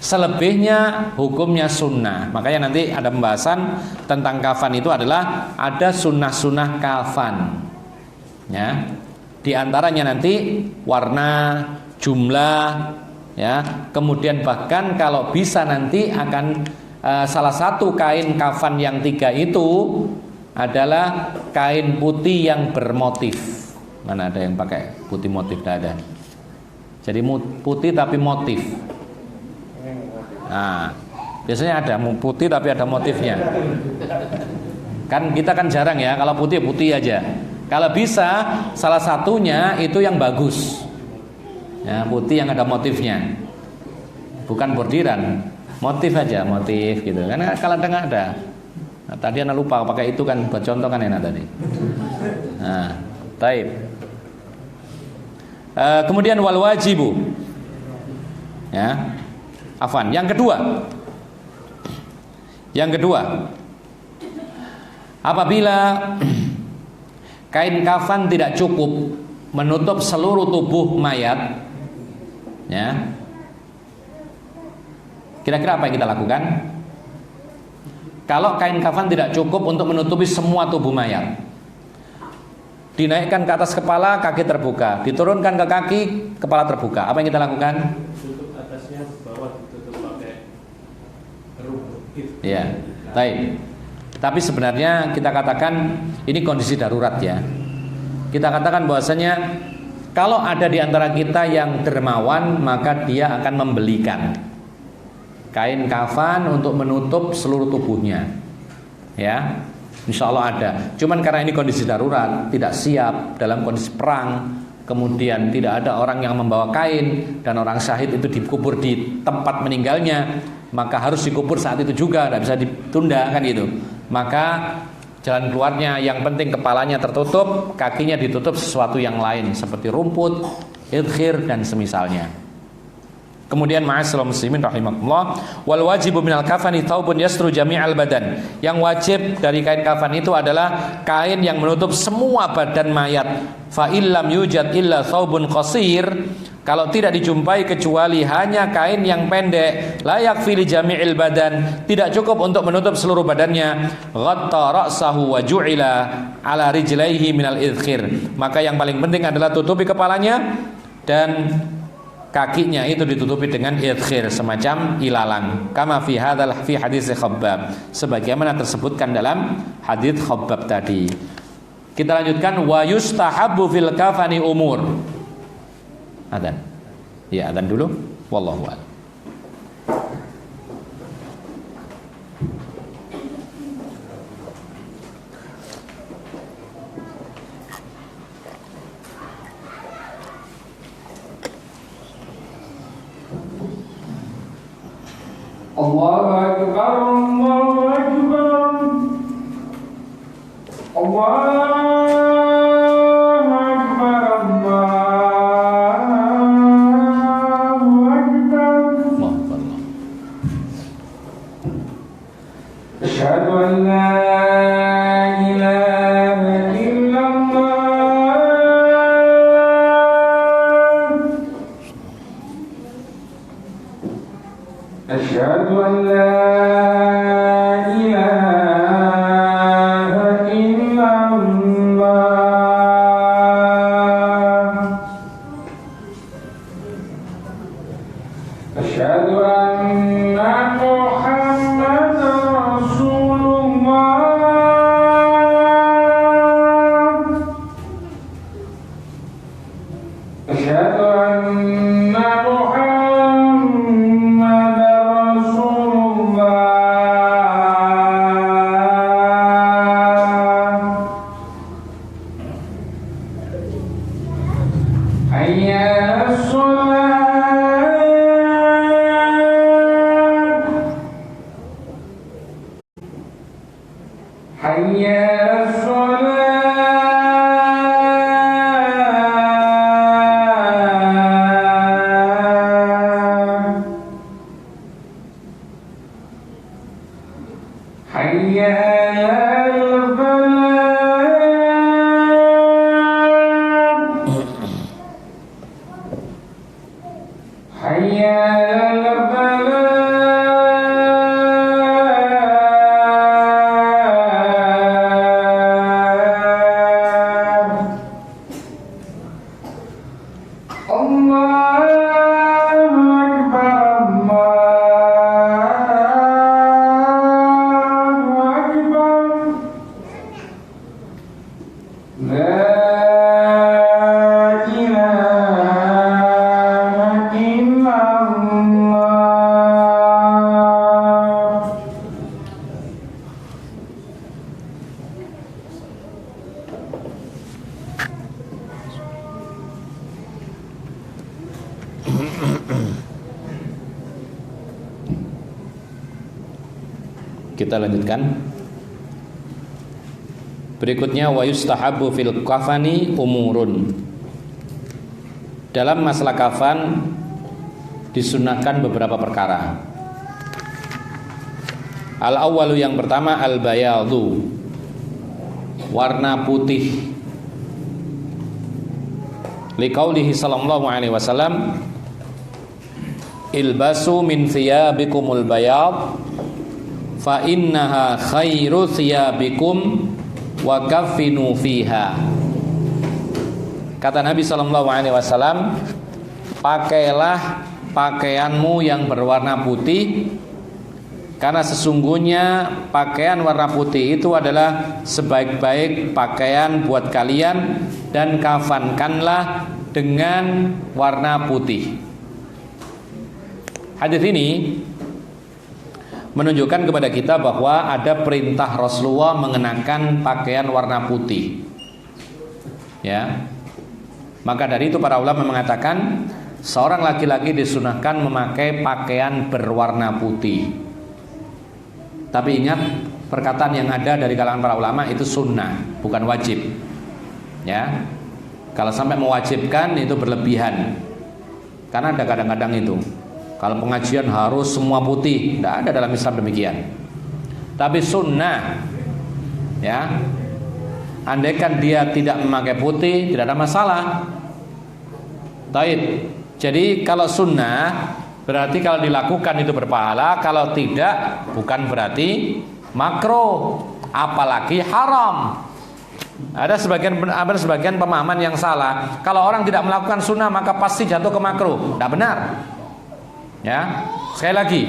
Selebihnya hukumnya sunnah. Makanya nanti ada pembahasan tentang kafan itu adalah ada sunnah-sunnah kafan. Ya, di antaranya nanti warna, jumlah, ya. Kemudian bahkan kalau bisa nanti akan salah satu kain kafan yang 3 itu adalah kain putih yang bermotif. Mana ada yang pakai putih motif? Tidak ada. Jadi putih tapi motif. Nah, biasanya ada putih tapi ada motifnya. Kan kita kan jarang ya, kalau putih aja. Kalau bisa salah satunya itu yang bagus. Ya, putih yang ada motifnya. Bukan bordiran, motif aja, motif gitu. Karena kalau ada. Nah, tadi anak lupa pakai itu kan buat contoh kan enak tadi. Nah, taib. Kemudian wal wajibu. Ya. Afan. Yang kedua, apabila kain kafan tidak cukup menutup seluruh tubuh mayat, ya, kira-kira apa yang kita lakukan? Kalau kain kafan tidak cukup untuk menutupi semua tubuh mayat, dinaikkan ke atas kepala, kaki terbuka, diturunkan ke kaki, kepala terbuka, apa yang kita lakukan? Tutup atasnya, bawah ditutup pakai rumput. Ya, baik. Tapi sebenarnya kita katakan ini kondisi darurat ya. Kita katakan bahwasanya kalau ada di antara kita yang dermawan, maka dia akan membelikan kain kafan untuk menutup seluruh tubuhnya. Ya, insya Allah ada. Cuman karena ini kondisi darurat, tidak siap dalam kondisi perang, kemudian tidak ada orang yang membawa kain, dan orang syahid itu dikubur di tempat meninggalnya, maka harus dikubur saat itu juga, tidak bisa ditunda kan gitu. maka jalan keluarnya yang penting kepalanya tertutup, kakinya ditutup sesuatu yang lain seperti rumput, idkhir dan semisalnya. Kemudian ma'asyiral muslimin rahimakumullah, wal wajibu minal kafani thawbun yastru jami'al badan. Yang wajib dari kain kafan itu adalah kain yang menutup semua badan mayat. Fa illam yujad illa thawbun qasir, kalau tidak dijumpai kecuali hanya kain yang pendek, layak fili jami'il badan, tidak cukup untuk menutup seluruh badannya, ghatta ra'sahu wa ju'ila ala rijlaihi minal idkhir, maka yang paling penting adalah tutupi kepalanya dan kakinya itu ditutupi dengan idkhir, semacam ilalang, kama fi hadis Khabbab, sebagaimana tersebutkan dalam hadis Khabbab tadi. Kita lanjutkan, wa yustahabbu fil kafani umur. Adzan. Ya, adzan dulu. Wallahu a'lam. Allahu Akbar, Allahu Akbar, Allahu Akbar, Allahu Akbar. Asyhadu an la ilaha illallah. Asyhadu an la ilaha illallah. Asyhadu anna Muhammadan Rasulullah. Asyhadu anna Muhammadan Rasulullah. Hayya 'alas shalah, hayya 'alas shalah, hayya 'alal falah, hayya 'alal falah. Allahu Akbar, Allahu Akbar. La ilaha illallah. Kita lanjutkan. Berikutnya, wa yustahabbu fil kafani umurun. Dalam masalah kafan disunahkan beberapa perkara. Al-awwalu, yang pertama, al-bayadu, warna putih. Liqaulihi sallallahu alaihi wasallam, ilbasu min thiyabikumul bayad fa innaha khairu thiyabikum wa kaffinu fiha. Kata Nabi sallallahu alaihi wasallam, pakailah pakaianmu yang berwarna putih, karena sesungguhnya pakaian warna putih itu adalah sebaik-baik pakaian buat kalian, dan kafankanlah dengan warna putih. Hadis ini menunjukkan kepada kita bahwa ada perintah Rasulullah mengenakan pakaian warna putih. Ya. Maka dari itu para ulama mengatakan seorang laki-laki disunahkan memakai pakaian berwarna putih. Tapi ingat, perkataan yang ada dari kalangan para ulama itu sunnah, bukan wajib. Ya. Kalau sampai mewajibkan itu berlebihan. Karena ada kadang-kadang itu. Kalau pengajian harus semua putih, tidak ada dalam Islam demikian. Tapi sunnah, ya. Andaikan dia tidak memakai putih, tidak ada masalah. Taib. Jadi kalau sunnah berarti kalau dilakukan itu berpahala, kalau tidak bukan berarti makruh, apalagi haram. Ada sebagian pemahaman yang salah. Kalau orang tidak melakukan sunnah maka pasti jatuh ke makruh. Tidak benar. Ya, sekali lagi,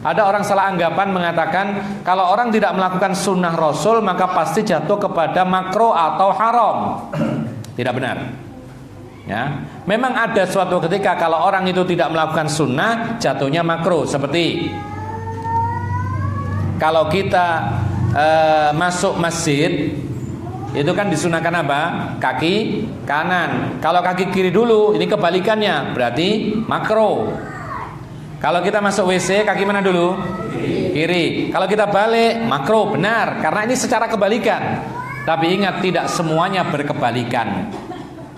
ada orang salah anggapan mengatakan kalau orang tidak melakukan sunnah Rasul maka pasti jatuh kepada makruh atau haram. Tidak benar. Ya, memang ada suatu ketika kalau orang itu tidak melakukan sunnah jatuhnya makruh. Seperti kalau kita masuk masjid itu kan disunahkan apa? Kaki kanan. Kalau kaki kiri dulu, ini kebalikannya, berarti makruh. Kalau kita masuk WC, kaki mana dulu? Kiri. Kalau kita balik, makruh, benar. Karena ini secara kebalikan. Tapi ingat, tidak semuanya berkebalikan.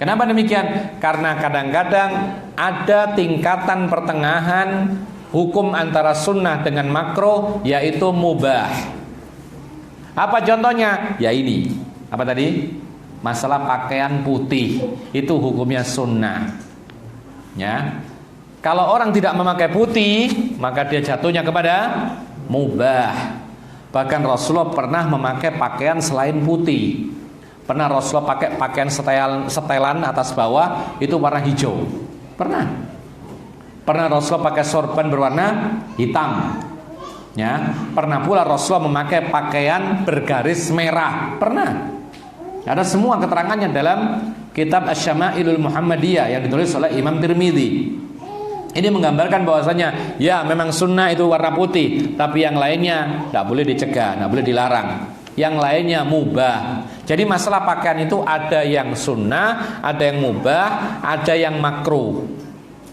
Kenapa demikian? Karena kadang-kadang ada tingkatan pertengahan hukum antara sunnah dengan makruh, yaitu mubah. Apa contohnya? Ya ini. Apa tadi? Masalah pakaian putih. Itu hukumnya sunnah. Ya. Kalau orang tidak memakai putih, maka dia jatuhnya kepada mubah. Bahkan Rasulullah pernah memakai pakaian selain putih. Pernah Rasulullah pakai pakaian setelan atas bawah itu warna hijau. Pernah. Pernah Rasulullah pakai sorban berwarna hitam. Ya. Pernah pula Rasulullah memakai pakaian bergaris merah. Pernah. Ada semua keterangannya dalam kitab Asy-Syama'ilul Muhammadiyah yang ditulis oleh Imam Tirmidzi. Ini menggambarkan bahwasanya ya memang sunnah itu warna putih, tapi yang lainnya tidak boleh dicegah, tidak boleh dilarang. Yang lainnya mubah. Jadi masalah pakaian itu ada yang sunnah, ada yang mubah, ada yang makruh.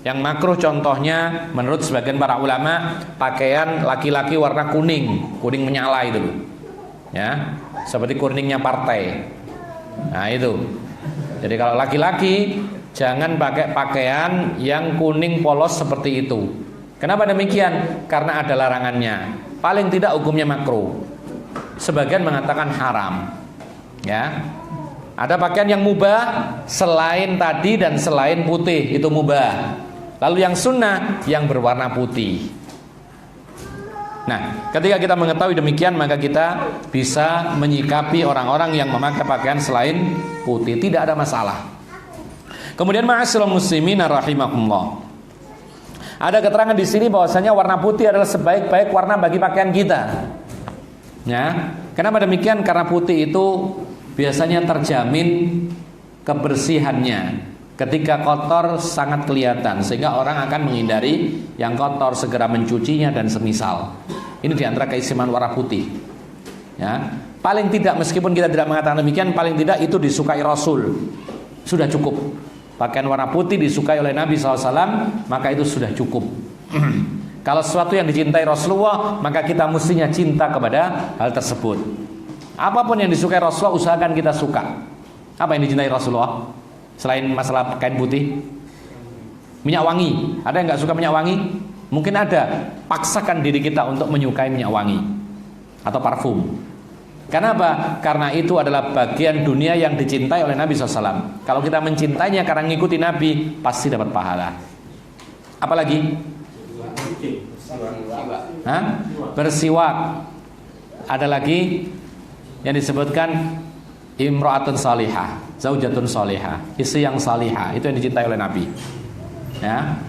Yang makruh contohnya menurut sebagian para ulama pakaian laki-laki warna kuning, kuning menyala itu, ya, seperti kuningnya partai. Nah itu. Jadi kalau laki-laki jangan pakai pakaian yang kuning polos seperti itu. Kenapa demikian? Karena ada larangannya. Paling tidak hukumnya makruh. Sebagian mengatakan haram. Ya. Ada pakaian yang mubah selain tadi dan selain putih, itu mubah. Lalu yang sunnah yang berwarna putih. Nah, ketika kita mengetahui demikian, maka kita bisa menyikapi orang-orang yang memakai pakaian selain putih. Tidak ada masalah. Kemudian ma'asyiral muslimin rahimakumullah. Ada keterangan di sini bahwasanya warna putih adalah sebaik-baik warna bagi pakaian kita. Ya. Kenapa demikian? Karena putih itu biasanya terjamin kebersihannya. Ketika kotor sangat kelihatan, sehingga orang akan menghindari yang kotor, segera mencucinya dan semisal. Ini diantara keistimewaan warna putih. Ya. Paling tidak meskipun kita tidak mengatakan demikian, paling tidak itu disukai Rasul. Sudah cukup. Pakaian warna putih disukai oleh Nabi SAW, maka itu sudah cukup. Kalau sesuatu yang dicintai Rasulullah, maka kita mestinya cinta kepada hal tersebut. Apapun yang disukai Rasulullah, usahakan kita suka. Apa yang dicintai Rasulullah? Selain masalah kain putih, minyak wangi. Ada yang gak suka minyak wangi? Mungkin ada. Paksakan diri kita untuk menyukai minyak wangi atau parfum. Kenapa? Karena itu adalah bagian dunia yang dicintai oleh Nabi SAW. Kalau kita mencintainya karena ngikuti Nabi, pasti dapat pahala. Apalagi? Bersiwak. Ada lagi yang disebutkan imra'atun salihah, zaujatun salihah, istri yang salihah. Itu yang dicintai oleh Nabi. Ya.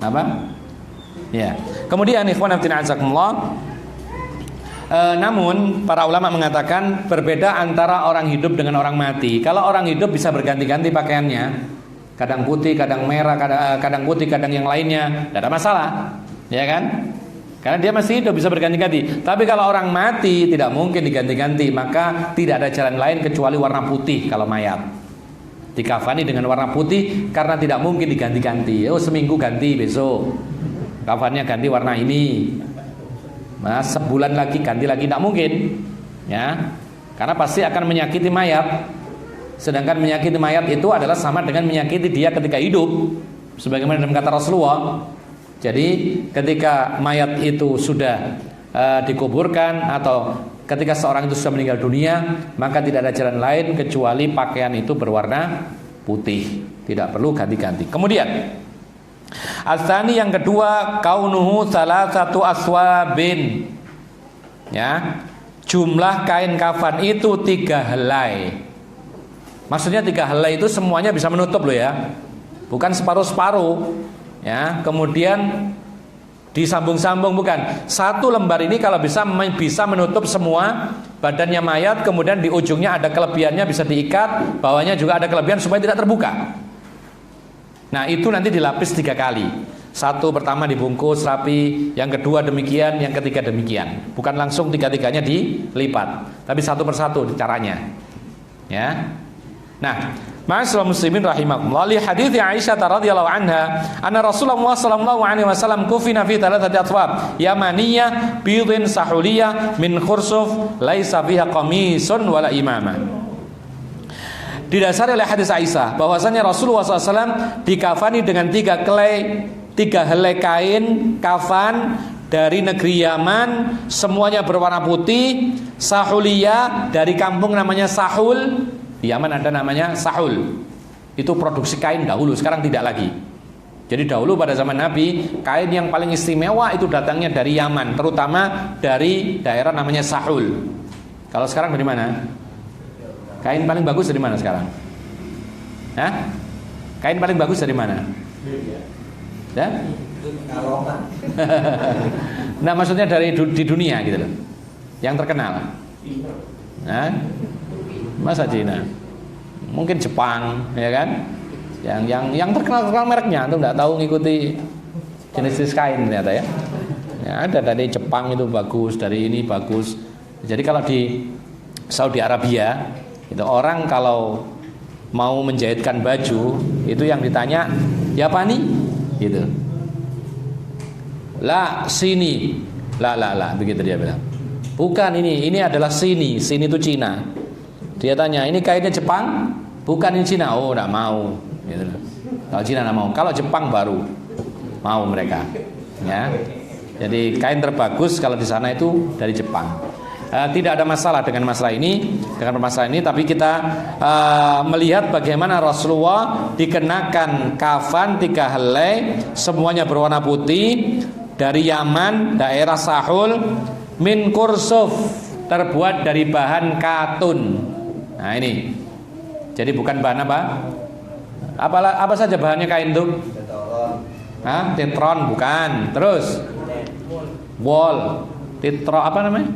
Apa? Ya. Kemudian ikhwan fillah azakumullah. Namun para ulama mengatakan berbeda antara orang hidup dengan orang mati. Kalau orang hidup bisa berganti-ganti pakaiannya, kadang putih, kadang merah, kadang putih, kadang yang lainnya, tidak ada masalah, ya kan? Karena dia masih hidup bisa berganti-ganti. Tapi kalau orang mati tidak mungkin diganti-ganti, maka tidak ada jalan lain kecuali warna putih kalau mayat. Dikafani dengan warna putih karena tidak mungkin diganti-ganti. Oh seminggu ganti, besok kafannya ganti warna ini. Nah, sebulan lagi ganti lagi tidak mungkin, ya, karena pasti akan menyakiti mayat. Sedangkan menyakiti mayat itu adalah sama dengan menyakiti dia ketika hidup, sebagaimana dalam kata Rasulullah. Jadi ketika mayat itu sudah dikuburkan atau ketika seorang itu sudah meninggal dunia, maka tidak ada jalan lain kecuali pakaian itu berwarna putih, tidak perlu ganti-ganti. Kemudian Al-Thani yang kedua, kaunuhu salasatu aswabin. Ya, jumlah kain kafan itu 3 helai. Maksudnya 3 helai itu semuanya bisa menutup loh ya, bukan separuh-separuh. Ya, kemudian disambung-sambung, bukan. Satu lembar ini kalau bisa menutup semua badannya mayat, kemudian di ujungnya ada kelebihannya bisa diikat, bawahnya juga ada kelebihan supaya tidak terbuka. Nah, itu nanti dilapis 3 kali. Satu pertama dibungkus rapi, yang kedua demikian, yang ketiga demikian. Bukan langsung 3-3-nya dilipat, tapi satu persatu caranya. Ya. Nah, ma'asyiral muslimin rahimakumullah, li hadits Aisyah radhiyallahu anha anna Rasulullah sallallahu alaihi wasallam kufina fi thalathati athwab yamaniyah bidin sahuliyah min khursuf laisa fiha qamisun wala imamah. Didasari oleh hadis Aisyah bahwasanya Rasulullah SAW dikafani dengan 3 helai kain kafan dari negeri Yaman, semuanya berwarna putih, sahuliyah dari kampung namanya Sahul. Di Yaman ada namanya Sahul. Itu produksi kain dahulu, sekarang tidak lagi. Jadi dahulu pada zaman Nabi, kain yang paling istimewa itu datangnya dari Yaman, terutama dari daerah namanya Sahul. Kalau sekarang dari mana? Kain paling bagus dari mana sekarang? Hah? Kain paling bagus dari mana? Ya? Nah, maksudnya dari di dunia gitu loh. Yang terkenal. Nah, masa Cina? Mungkin Jepang, ya kan? Yang terkenal mereknya, antum enggak tahu ngikuti jenis kain ternyata ya. Ya, ada dari Jepang itu bagus, dari ini bagus. Jadi kalau di Saudi Arabia, itu orang kalau mau menjahitkan baju, itu yang ditanya, "Yapani?" gitu. "La, sini." La, begitu dia bilang. "Bukan ini adalah sini itu Cina." Dia tanya, "Ini kainnya Jepang?" "Bukan, ini Cina." "Oh, enggak mau." Gitu. Kalau Cina enggak mau, kalau Jepang baru mau mereka. Ya. Jadi kain terbagus kalau di sana itu dari Jepang. Tidak ada masalah dengan masalah ini, tapi kita melihat bagaimana Rasulullah dikenakan kafan 3 helai, semuanya berwarna putih, dari Yaman, daerah Sahul, min kursuf, terbuat dari bahan katun. Nah ini, jadi bukan bahan apa? Apa saja bahannya kain itu? Tetron bukan. Terus wol, tetro apa namanya?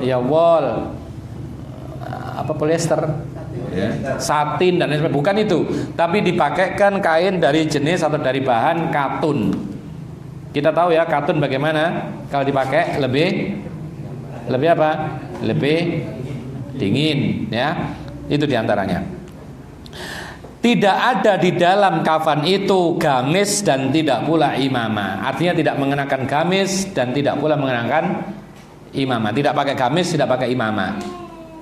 Ya wol, apa polyester, ya. Satin dan lain sebagainya, bukan itu. Tapi dipakaikan kain dari jenis atau dari bahan katun. Kita tahu ya katun bagaimana kalau dipakai lebih apa? Lebih dingin, ya. Itu diantaranya. Tidak ada di dalam kafan itu gamis dan tidak pula imamah. Artinya tidak mengenakan gamis dan tidak pula mengenakan imamah. Tidak pakai gamis, tidak pakai imamah.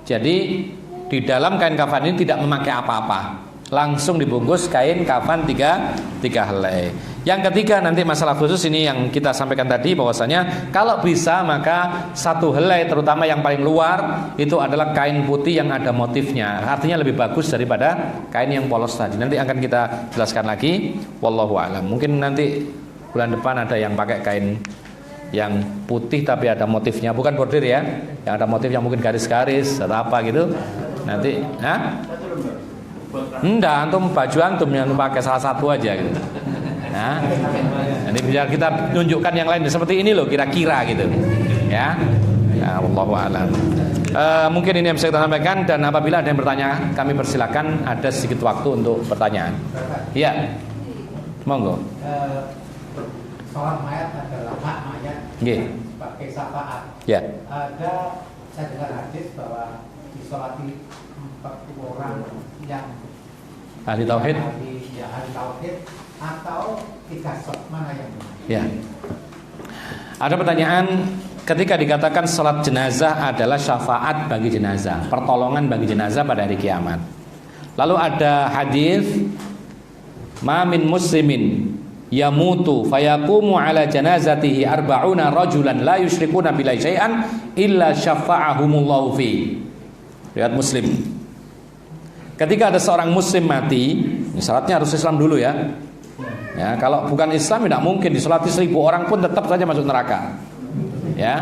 Jadi di dalam kain kafan ini tidak memakai apa-apa, langsung dibungkus kain kafan 3 helai. Yang ketiga nanti masalah khusus ini yang kita sampaikan tadi, bahwasanya kalau bisa maka 1 helai, terutama yang paling luar, itu adalah kain putih yang ada motifnya. Artinya lebih bagus daripada kain yang polos tadi. Nanti akan kita jelaskan lagi. Wallahu a'lam. Mungkin nanti bulan depan ada yang pakai kain yang putih tapi ada motifnya, bukan bordir ya, yang ada motif yang mungkin garis-garis atau apa gitu. Nanti, enggak, antum baju antum yang pakai salah satu aja gitu. Nah, nanti biar kita tunjukkan yang lain seperti ini loh kira-kira gitu. Ya, wallahu a'lam. Mungkin ini yang bisa kita sampaikan, dan apabila ada yang bertanya kami persilakan, ada sedikit waktu untuk pertanyaan. Iya, monggo. Sholat mayat adalah hak mayat pakai syafaat. Ya. Ada, saya dengar hadis bahwa disolati 40 orang yang ahli tauhid. Ahli tauhid atau 3 shot, mana yang benar? Ya. Ada pertanyaan, ketika dikatakan salat jenazah adalah syafaat bagi jenazah, pertolongan bagi jenazah pada hari kiamat. Lalu ada hadis, ma min muslimin yamutu fayaqumu ala janazatihi arba'una rajulan la yusyrikuna billahi syai'an illa syafa'ahumullahu fi. Riwayat Muslim. Ketika ada seorang muslim mati, syaratnya harus Islam dulu ya. Ya, kalau bukan Islam tidak mungkin disolati 1000 orang pun tetap saja masuk neraka. Ya.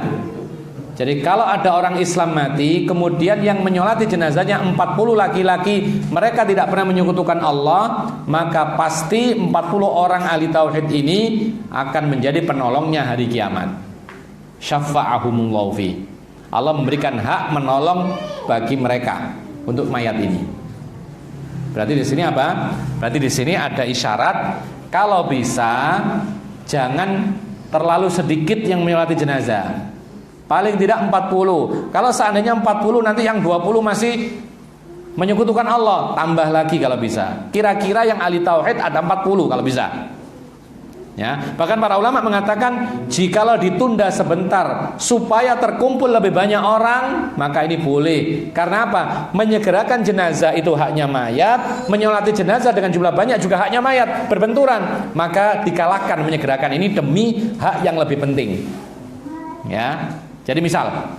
Jadi kalau ada orang Islam mati, kemudian yang menyolati jenazahnya 40 laki-laki, mereka tidak pernah menyekutukan Allah, maka pasti 40 orang ahli tauhid ini akan menjadi penolongnya hari kiamat. Syafa'ahumullahu fi. Allah memberikan hak menolong bagi mereka untuk mayat ini. Berarti di sini apa? Berarti di sini ada isyarat kalau bisa jangan terlalu sedikit yang menyolati jenazah. Paling tidak 40. Kalau seandainya 40 nanti yang 20 masih menyekutukan Allah, tambah lagi kalau bisa. Kira-kira yang ahli tauhid ada 40 kalau bisa. Ya, bahkan para ulama mengatakan jikalau ditunda sebentar supaya terkumpul lebih banyak orang, maka ini boleh. Karena apa? Menyegerakan jenazah itu haknya mayat, menyolati jenazah dengan jumlah banyak juga haknya mayat, berbenturan. Maka dikalahkan menyegerakan ini demi hak yang lebih penting. Ya. Jadi misal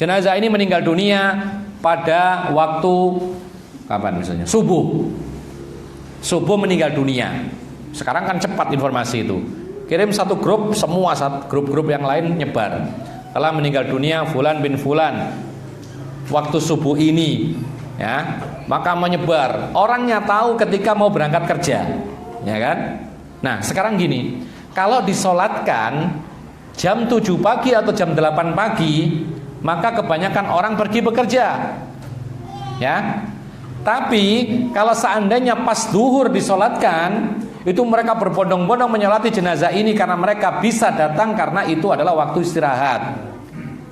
jenazah ini meninggal dunia pada waktu kapan misalnya? Subuh meninggal dunia. Sekarang kan cepat informasi itu. Kirim satu grup, semua grup-grup yang lain nyebar. Telah meninggal dunia Fulan bin Fulan waktu subuh ini, ya. Maka menyebar. Orangnya tahu ketika mau berangkat kerja, ya kan? Nah, sekarang gini, kalau disolatkan jam 7 pagi atau jam 8 pagi, maka kebanyakan orang pergi bekerja. Ya. Tapi kalau seandainya pas zuhur disolatkan, itu mereka berbondong-bondong menyolati jenazah ini karena mereka bisa datang karena itu adalah waktu istirahat.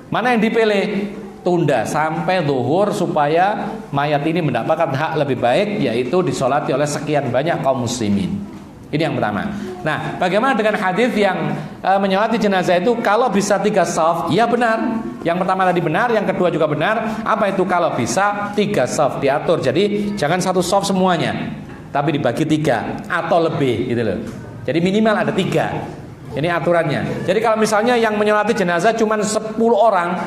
Mana yang dipilih? Tunda sampai zuhur supaya mayat ini mendapatkan hak lebih baik, yaitu disolati oleh sekian banyak kaum muslimin. Ini yang pertama. Nah, bagaimana dengan hadis yang menyolati jenazah itu kalau bisa 3 shaf? Iya benar. Yang pertama tadi benar, yang kedua juga benar. Apa itu kalau bisa 3 shaf diatur? Jadi jangan 1 shaf semuanya, tapi dibagi 3 atau lebih gitu loh. Jadi minimal ada 3. Ini aturannya. Jadi kalau misalnya yang menyolati jenazah cuma 10 orang,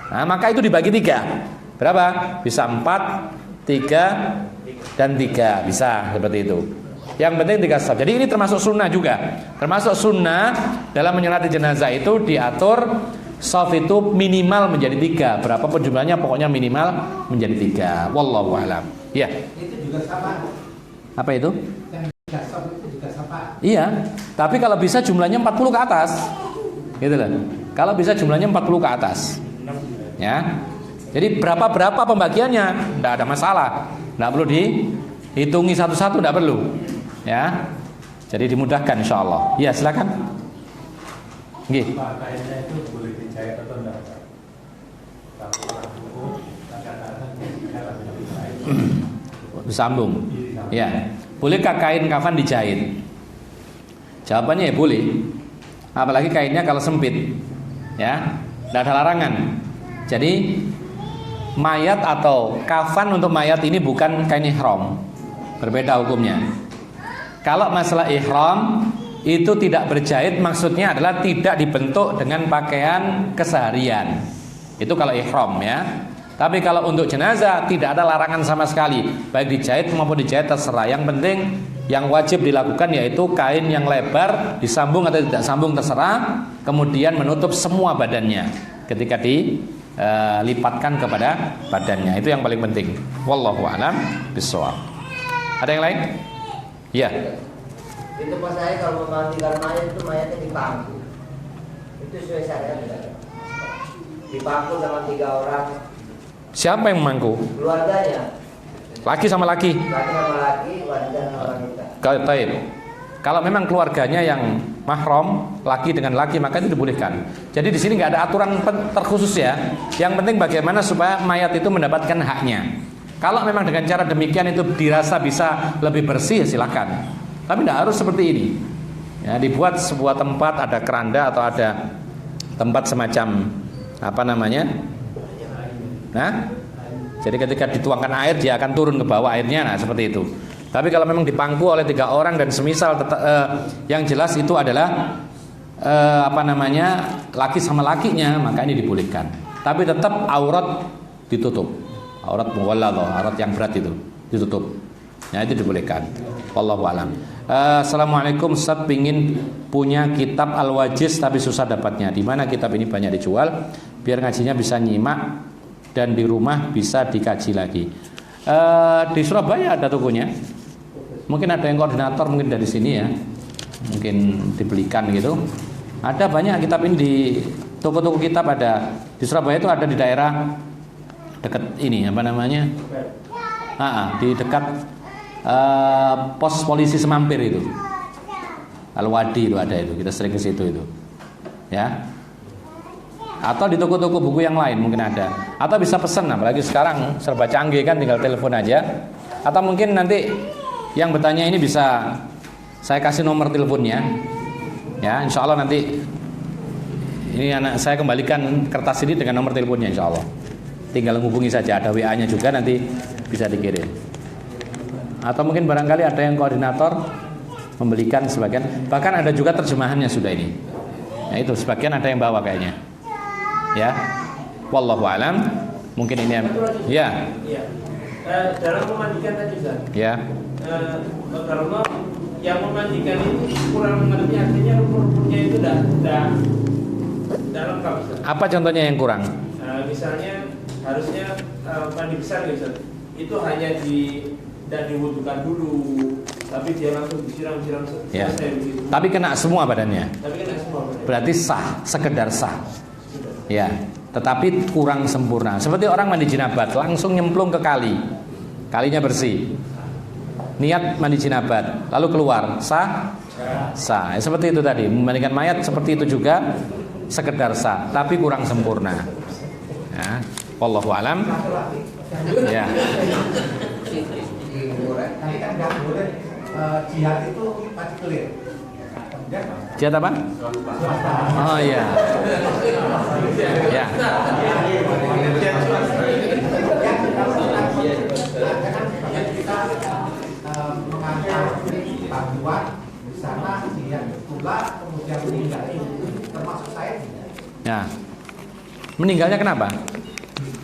nah maka itu dibagi 3. Berapa? Bisa 4, 3, dan 3. Bisa seperti itu. Yang penting 3 shaf. Jadi ini termasuk sunnah juga. Termasuk sunnah dalam menyolati jenazah itu diatur shaf itu minimal menjadi 3. Berapapun jumlahnya pokoknya minimal menjadi 3. Wallahu a'lam. Ya. Itu juga sama. Apa itu? Yang 3 shaf itu juga sama. Iya. Tapi kalau bisa jumlahnya 40 ke atas. Gitu loh. Kalau bisa jumlahnya 40 ke atas. Ya. Jadi berapa pembagiannya? Tidak ada masalah. Tidak perlu dihitungi satu-satu, tidak perlu. Ya. Jadi dimudahkan insyaallah. Ya, silakan. Nggih. Pak, kainnya itu boleh dijahit atau enggak? Kalau aku kadang-kadang Disambung. Ya. Bolehkah kain kafan dijahit? Jawabannya ya boleh. Apalagi kainnya kalau sempit. Ya. Tidak ada larangan. Jadi mayat atau kafan untuk mayat ini bukan kain ihram. Berbeda hukumnya. Kalau masalah ihram itu tidak berjahit, maksudnya adalah tidak dibentuk dengan pakaian keseharian. Itu kalau ihram ya. Tapi kalau untuk jenazah tidak ada larangan sama sekali, baik dijahit maupun dijahit terserah. Yang penting yang wajib dilakukan yaitu kain yang lebar, disambung atau tidak sambung terserah, kemudian menutup semua badannya ketika dilipatkan kepada badannya. Itu yang paling penting. Wallahu a'lam bishawab. Ada yang lain? Ya. Itu pas saya kalau memandikan mayat itu mayatnya dipangku. Itu sesuai syariat tidak? Dipangku sama 3 orang. Siapa yang memangku? Keluarganya. Laki sama laki. Laki sama laki, wanita sama wanita. Taib. Kalau memang keluarganya yang mahram, laki dengan laki, maka itu dibolehkan. Jadi di sini nggak ada aturan terkhusus ya. Yang penting bagaimana supaya mayat itu mendapatkan haknya. Kalau memang dengan cara demikian itu dirasa bisa lebih bersih, ya silakan. Tapi tidak harus seperti ini. Ya, dibuat sebuah tempat ada keranda atau ada tempat semacam apa namanya? Nah, jadi ketika dituangkan air dia akan turun ke bawah airnya, nah seperti itu. Tapi kalau memang dipangku oleh 3 orang dan semisal yang jelas itu adalah apa namanya, laki sama lakinya, maka ini dibolehkan. Tapi tetap aurat ditutup. Aurat mughalladhah, aurat yang berat itu ditutup. Ya, itu dibolehkan. Wallahu alam. Assalamualaikum, Ustaz, pingin punya kitab Al-Wajiz tapi susah dapatnya. Di mana kitab ini banyak dijual biar ngajinya bisa nyimak dan di rumah bisa dikaji lagi. Di Surabaya ada tokonya. Mungkin ada yang koordinator mungkin dari sini ya. Mungkin dibelikan gitu. Ada banyak kitab ini di toko-toko kitab ada. Di Surabaya itu ada di daerah dekat ini apa namanya? Di dekat pos polisi Semampir itu. Al-Wadi itu ada itu. Kita sering ke situ itu. Ya. Atau di toko-toko buku yang lain mungkin ada. Atau bisa pesan, apalagi sekarang serba canggih kan, tinggal telepon aja. Atau mungkin nanti yang bertanya ini bisa saya kasih nomor teleponnya. Ya, insya Allah nanti ini saya kembalikan kertas ini dengan nomor teleponnya insya Allah. Tinggal menghubungi saja, ada WA-nya juga nanti bisa dikirim. Atau mungkin barangkali ada yang koordinator membelikan sebagian. Bahkan ada juga terjemahannya sudah ini. Ya itu sebagian ada yang bawa kayaknya. Ya, wallahu alam. Mungkin ini ya. Iya. Dalam memandikan tadi Ustaz. Ya. Karena yang memandikan itu kurang mengerti, artinya rumput-rumputnya itu tidak lengkap Ustaz. Apa contohnya yang kurang? Misalnya harusnya mandi besar ya Ustaz. Itu hanya tidak diwudukan dulu, tapi dia langsung disiram Ya. selesai begitu. Tapi kena semua badannya. Tapi kena semua badannya. Berarti sah, sekedar sah. Ya, tetapi kurang sempurna. Seperti orang mandi jinabat, langsung nyemplung ke kali. Kalinya bersih. Niat mandi jinabat, lalu keluar, sah? Sah. Seperti itu tadi, memandikan mayat seperti itu juga sekedar sah, tapi kurang sempurna. Ya, wallahu alam. Ya. Tapi kan nggak boleh jihad itu partikulir. Jihad apa? Oh iya. Ya. Kita mengantar bantuan di sana, jihad tulah, kemudian meninggal, termasuk saya. Ya. Meninggalnya kenapa?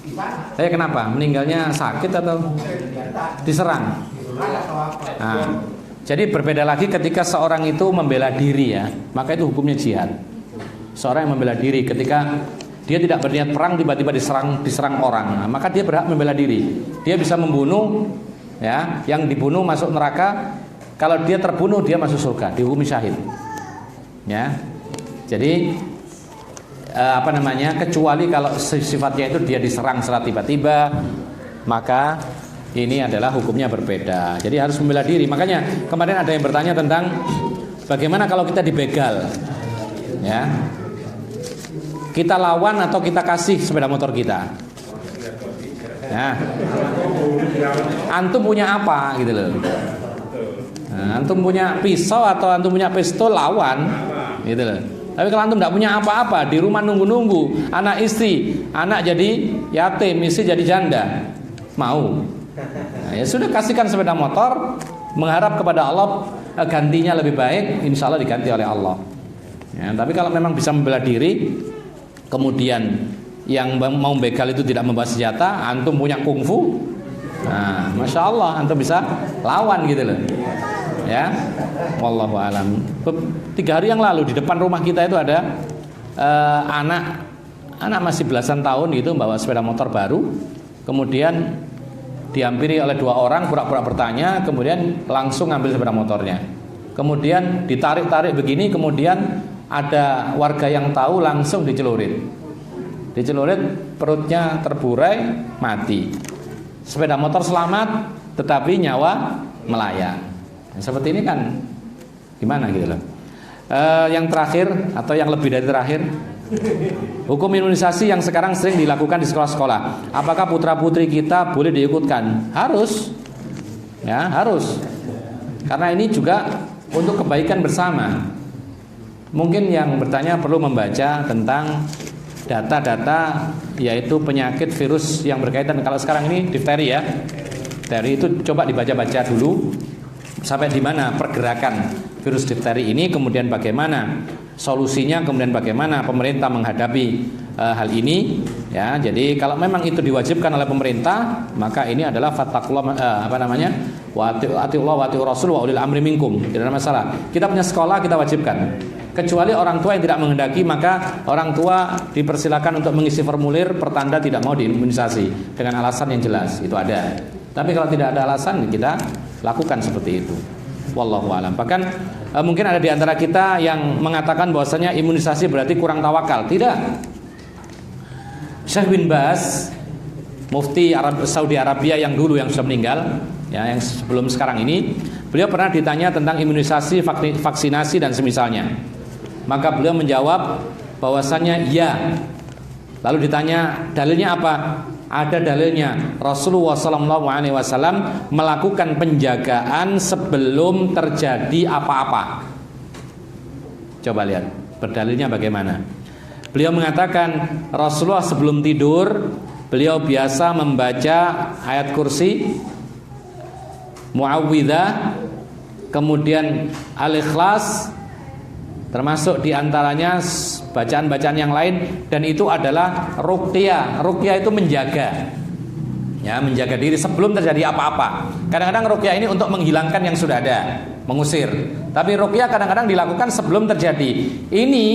Di sana. Saya kenapa? Meninggalnya sakit atau diserang? Nah, jadi berbeda lagi ketika seorang itu membela diri ya, maka itu hukumnya jihad. Seorang yang membela diri ketika dia tidak berniat perang tiba-tiba diserang orang, nah, maka dia berhak membela diri. Dia bisa membunuh ya, yang dibunuh masuk neraka. Kalau dia terbunuh dia masuk surga, dihukumi syahid. Ya. Jadi apa namanya? Kecuali kalau sifatnya itu dia diserang secara tiba-tiba, maka ini adalah hukumnya berbeda. Jadi harus membela diri. Makanya kemarin ada yang bertanya tentang bagaimana kalau kita dibegal, ya, kita lawan atau kita kasih sepeda motor kita. Ya, antum punya apa gitu loh. Nah, antum punya pisau atau antum punya pistol, lawan, gitu loh. Tapi kalau antum tidak punya apa-apa, di rumah nunggu-nunggu, anak istri, anak jadi yatim, istri jadi janda, mau? Nah, ya sudah, kasihkan sepeda motor, mengharap kepada Allah gantinya lebih baik, insya Allah diganti oleh Allah. Ya, tapi kalau memang bisa membela diri, kemudian yang mau begal itu tidak membawa senjata, antum punya kungfu, nah, masya Allah, antum bisa lawan gitu loh. Ya, wallahu alam. 3 hari yang lalu di depan rumah kita itu ada anak masih belasan tahun gitu, bawa sepeda motor baru, kemudian dihampiri oleh 2 orang pura-pura bertanya, kemudian langsung ngambil sepeda motornya. Kemudian ditarik-tarik begini, kemudian ada warga yang tahu langsung dicelurit. Dicelurit, perutnya terburai, mati. Sepeda motor selamat, tetapi nyawa melayang. Nah, seperti ini kan gimana gitu loh. Yang terakhir atau yang lebih dari terakhir, hukum imunisasi yang sekarang sering dilakukan di sekolah-sekolah. Apakah putra-putri kita boleh diikutkan? Harus. Ya, harus. Karena ini juga untuk kebaikan bersama. Mungkin yang bertanya perlu membaca tentang data-data yaitu penyakit virus yang berkaitan. Kalau sekarang ini difteri ya. Difteri itu coba dibaca-baca dulu sampai di mana pergerakan virus difteri ini, kemudian bagaimana solusinya, kemudian bagaimana pemerintah menghadapi hal ini ya. Jadi kalau memang itu diwajibkan oleh pemerintah, maka ini adalah fattaqullah wa atiullah wa atiur rasul wa ulil amri minkum. Tidak ada masalah. Kita punya sekolah, kita wajibkan. Kecuali orang tua yang tidak menghendaki, maka orang tua dipersilakan untuk mengisi formulir pertanda tidak mau diimunisasi dengan alasan yang jelas. Itu ada. Tapi kalau tidak ada alasan, kita lakukan seperti itu. Wallahu a'lam. Bahkan mungkin ada di antara kita yang mengatakan bahwasanya imunisasi berarti kurang tawakal. Tidak. Syekh bin Baz, mufti Saudi Arabia yang dulu yang sudah meninggal, ya, yang sebelum sekarang ini, beliau pernah ditanya tentang imunisasi, vaksinasi dan semisalnya. Maka beliau menjawab bahwasanya iya. Lalu ditanya dalilnya apa? Ada dalilnya. Rasulullah SAW melakukan penjagaan sebelum terjadi apa-apa. Coba lihat berdalilnya bagaimana. Beliau mengatakan Rasulullah sebelum tidur beliau biasa membaca ayat kursi, Muawwidzah, kemudian Al-Ikhlas, termasuk diantaranya bacaan-bacaan yang lain, dan itu adalah ruqyah. Ruqyah itu menjaga, ya, menjaga diri sebelum terjadi apa-apa. Kadang-kadang ruqyah ini untuk menghilangkan yang sudah ada, mengusir. Tapi ruqyah kadang-kadang dilakukan sebelum terjadi. Ini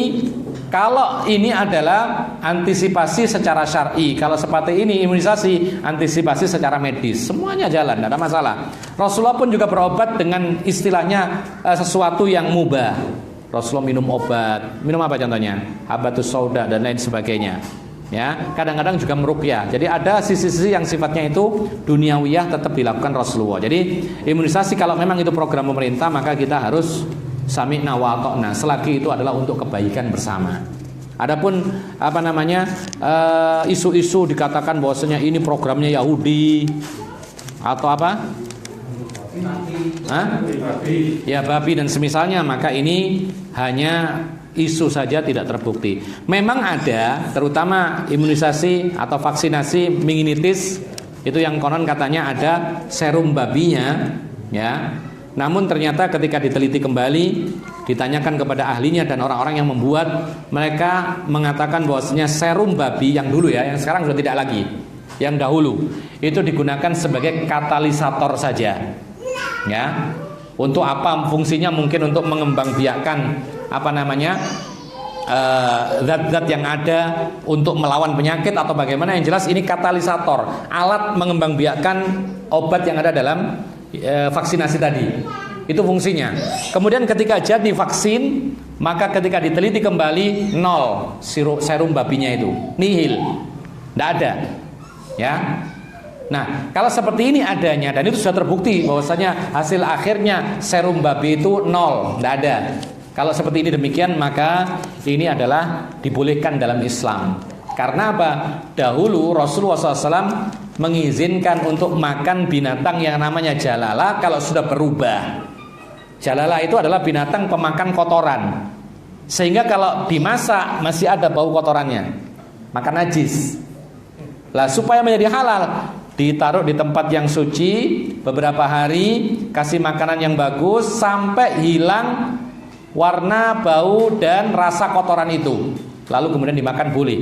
kalau ini adalah antisipasi secara syar'i. Kalau seperti ini imunisasi, antisipasi secara medis. Semuanya jalan, tidak ada masalah. Rasulullah pun juga berobat dengan istilahnya sesuatu yang mubah. Rasulullah minum obat. Minum apa contohnya? Habatus sauda dan lain sebagainya. Ya, kadang-kadang juga meruqyah. Jadi ada sisi-sisi yang sifatnya itu duniawiyah tetap dilakukan Rasulullah. Jadi imunisasi kalau memang itu program pemerintah, maka kita harus sami'na wa ata'na, selagi itu adalah untuk kebaikan bersama. Adapun isu-isu dikatakan bahwasanya ini programnya Yahudi atau apa? Ya, babi dan semisalnya, maka ini hanya isu saja, tidak terbukti. Memang ada, terutama imunisasi atau vaksinasi meningitis, itu yang konon katanya ada serum babinya, ya. Namun ternyata ketika diteliti kembali, ditanyakan kepada ahlinya dan orang-orang yang membuat, mereka mengatakan bahwasanya serum babi yang dulu, ya, yang sekarang sudah tidak lagi, yang dahulu itu digunakan sebagai katalisator saja, ya. Untuk apa fungsinya? Mungkin untuk mengembangbiakkan zat-zat yang ada untuk melawan penyakit atau bagaimana. Yang jelas ini katalisator, alat mengembangbiakkan obat yang ada dalam vaksinasi tadi. Itu fungsinya. Kemudian ketika jadi vaksin, maka ketika diteliti kembali, nol serum babinya itu, nihil, tidak ada, ya. Nah, kalau seperti ini adanya, dan itu sudah terbukti bahwasanya hasil akhirnya serum babi itu nol, tidak ada. Kalau seperti ini demikian, maka ini adalah dibolehkan dalam Islam. Karena apa? Dahulu Rasulullah SAW mengizinkan untuk makan binatang yang namanya jalala kalau sudah berubah. Jalala itu adalah binatang pemakan kotoran, sehingga kalau dimasak masih ada bau kotorannya, maka najis. Lah, supaya menjadi halal, ditaruh di tempat yang suci beberapa hari, kasih makanan yang bagus sampai hilang warna, bau, dan rasa kotoran itu, lalu kemudian dimakan boleh.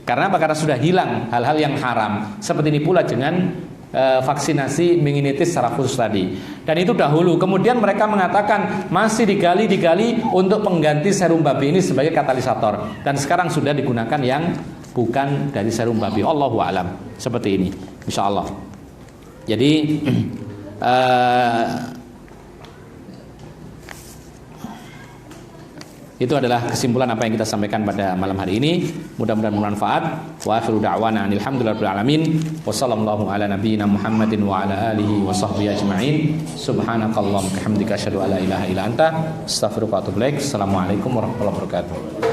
Karena apa? Karena sudah hilang hal-hal yang haram. Seperti ini pula dengan vaksinasi meningitis secara khusus tadi. Dan itu dahulu. Kemudian mereka mengatakan masih digali untuk pengganti serum babi ini sebagai katalisator. Dan sekarang sudah digunakan yang bukan dari serum babi. Allahu a'lam. Seperti ini, insyaallah. Jadi itu adalah kesimpulan apa yang kita sampaikan pada malam hari ini. Mudah-mudahan bermanfaat. Wa akhiru da'wana alhamdulillahirabbil alamin. Wassallallahu ala nabiyyina Muhammadin wa ala alihi wa sahbihi ajma'in. Subhanakallahumma wa bihamdika asyhadu an la ilaha illa anta astaghfiruka wa atubu ilaik. Assalamualaikum warahmatullahi wabarakatuh.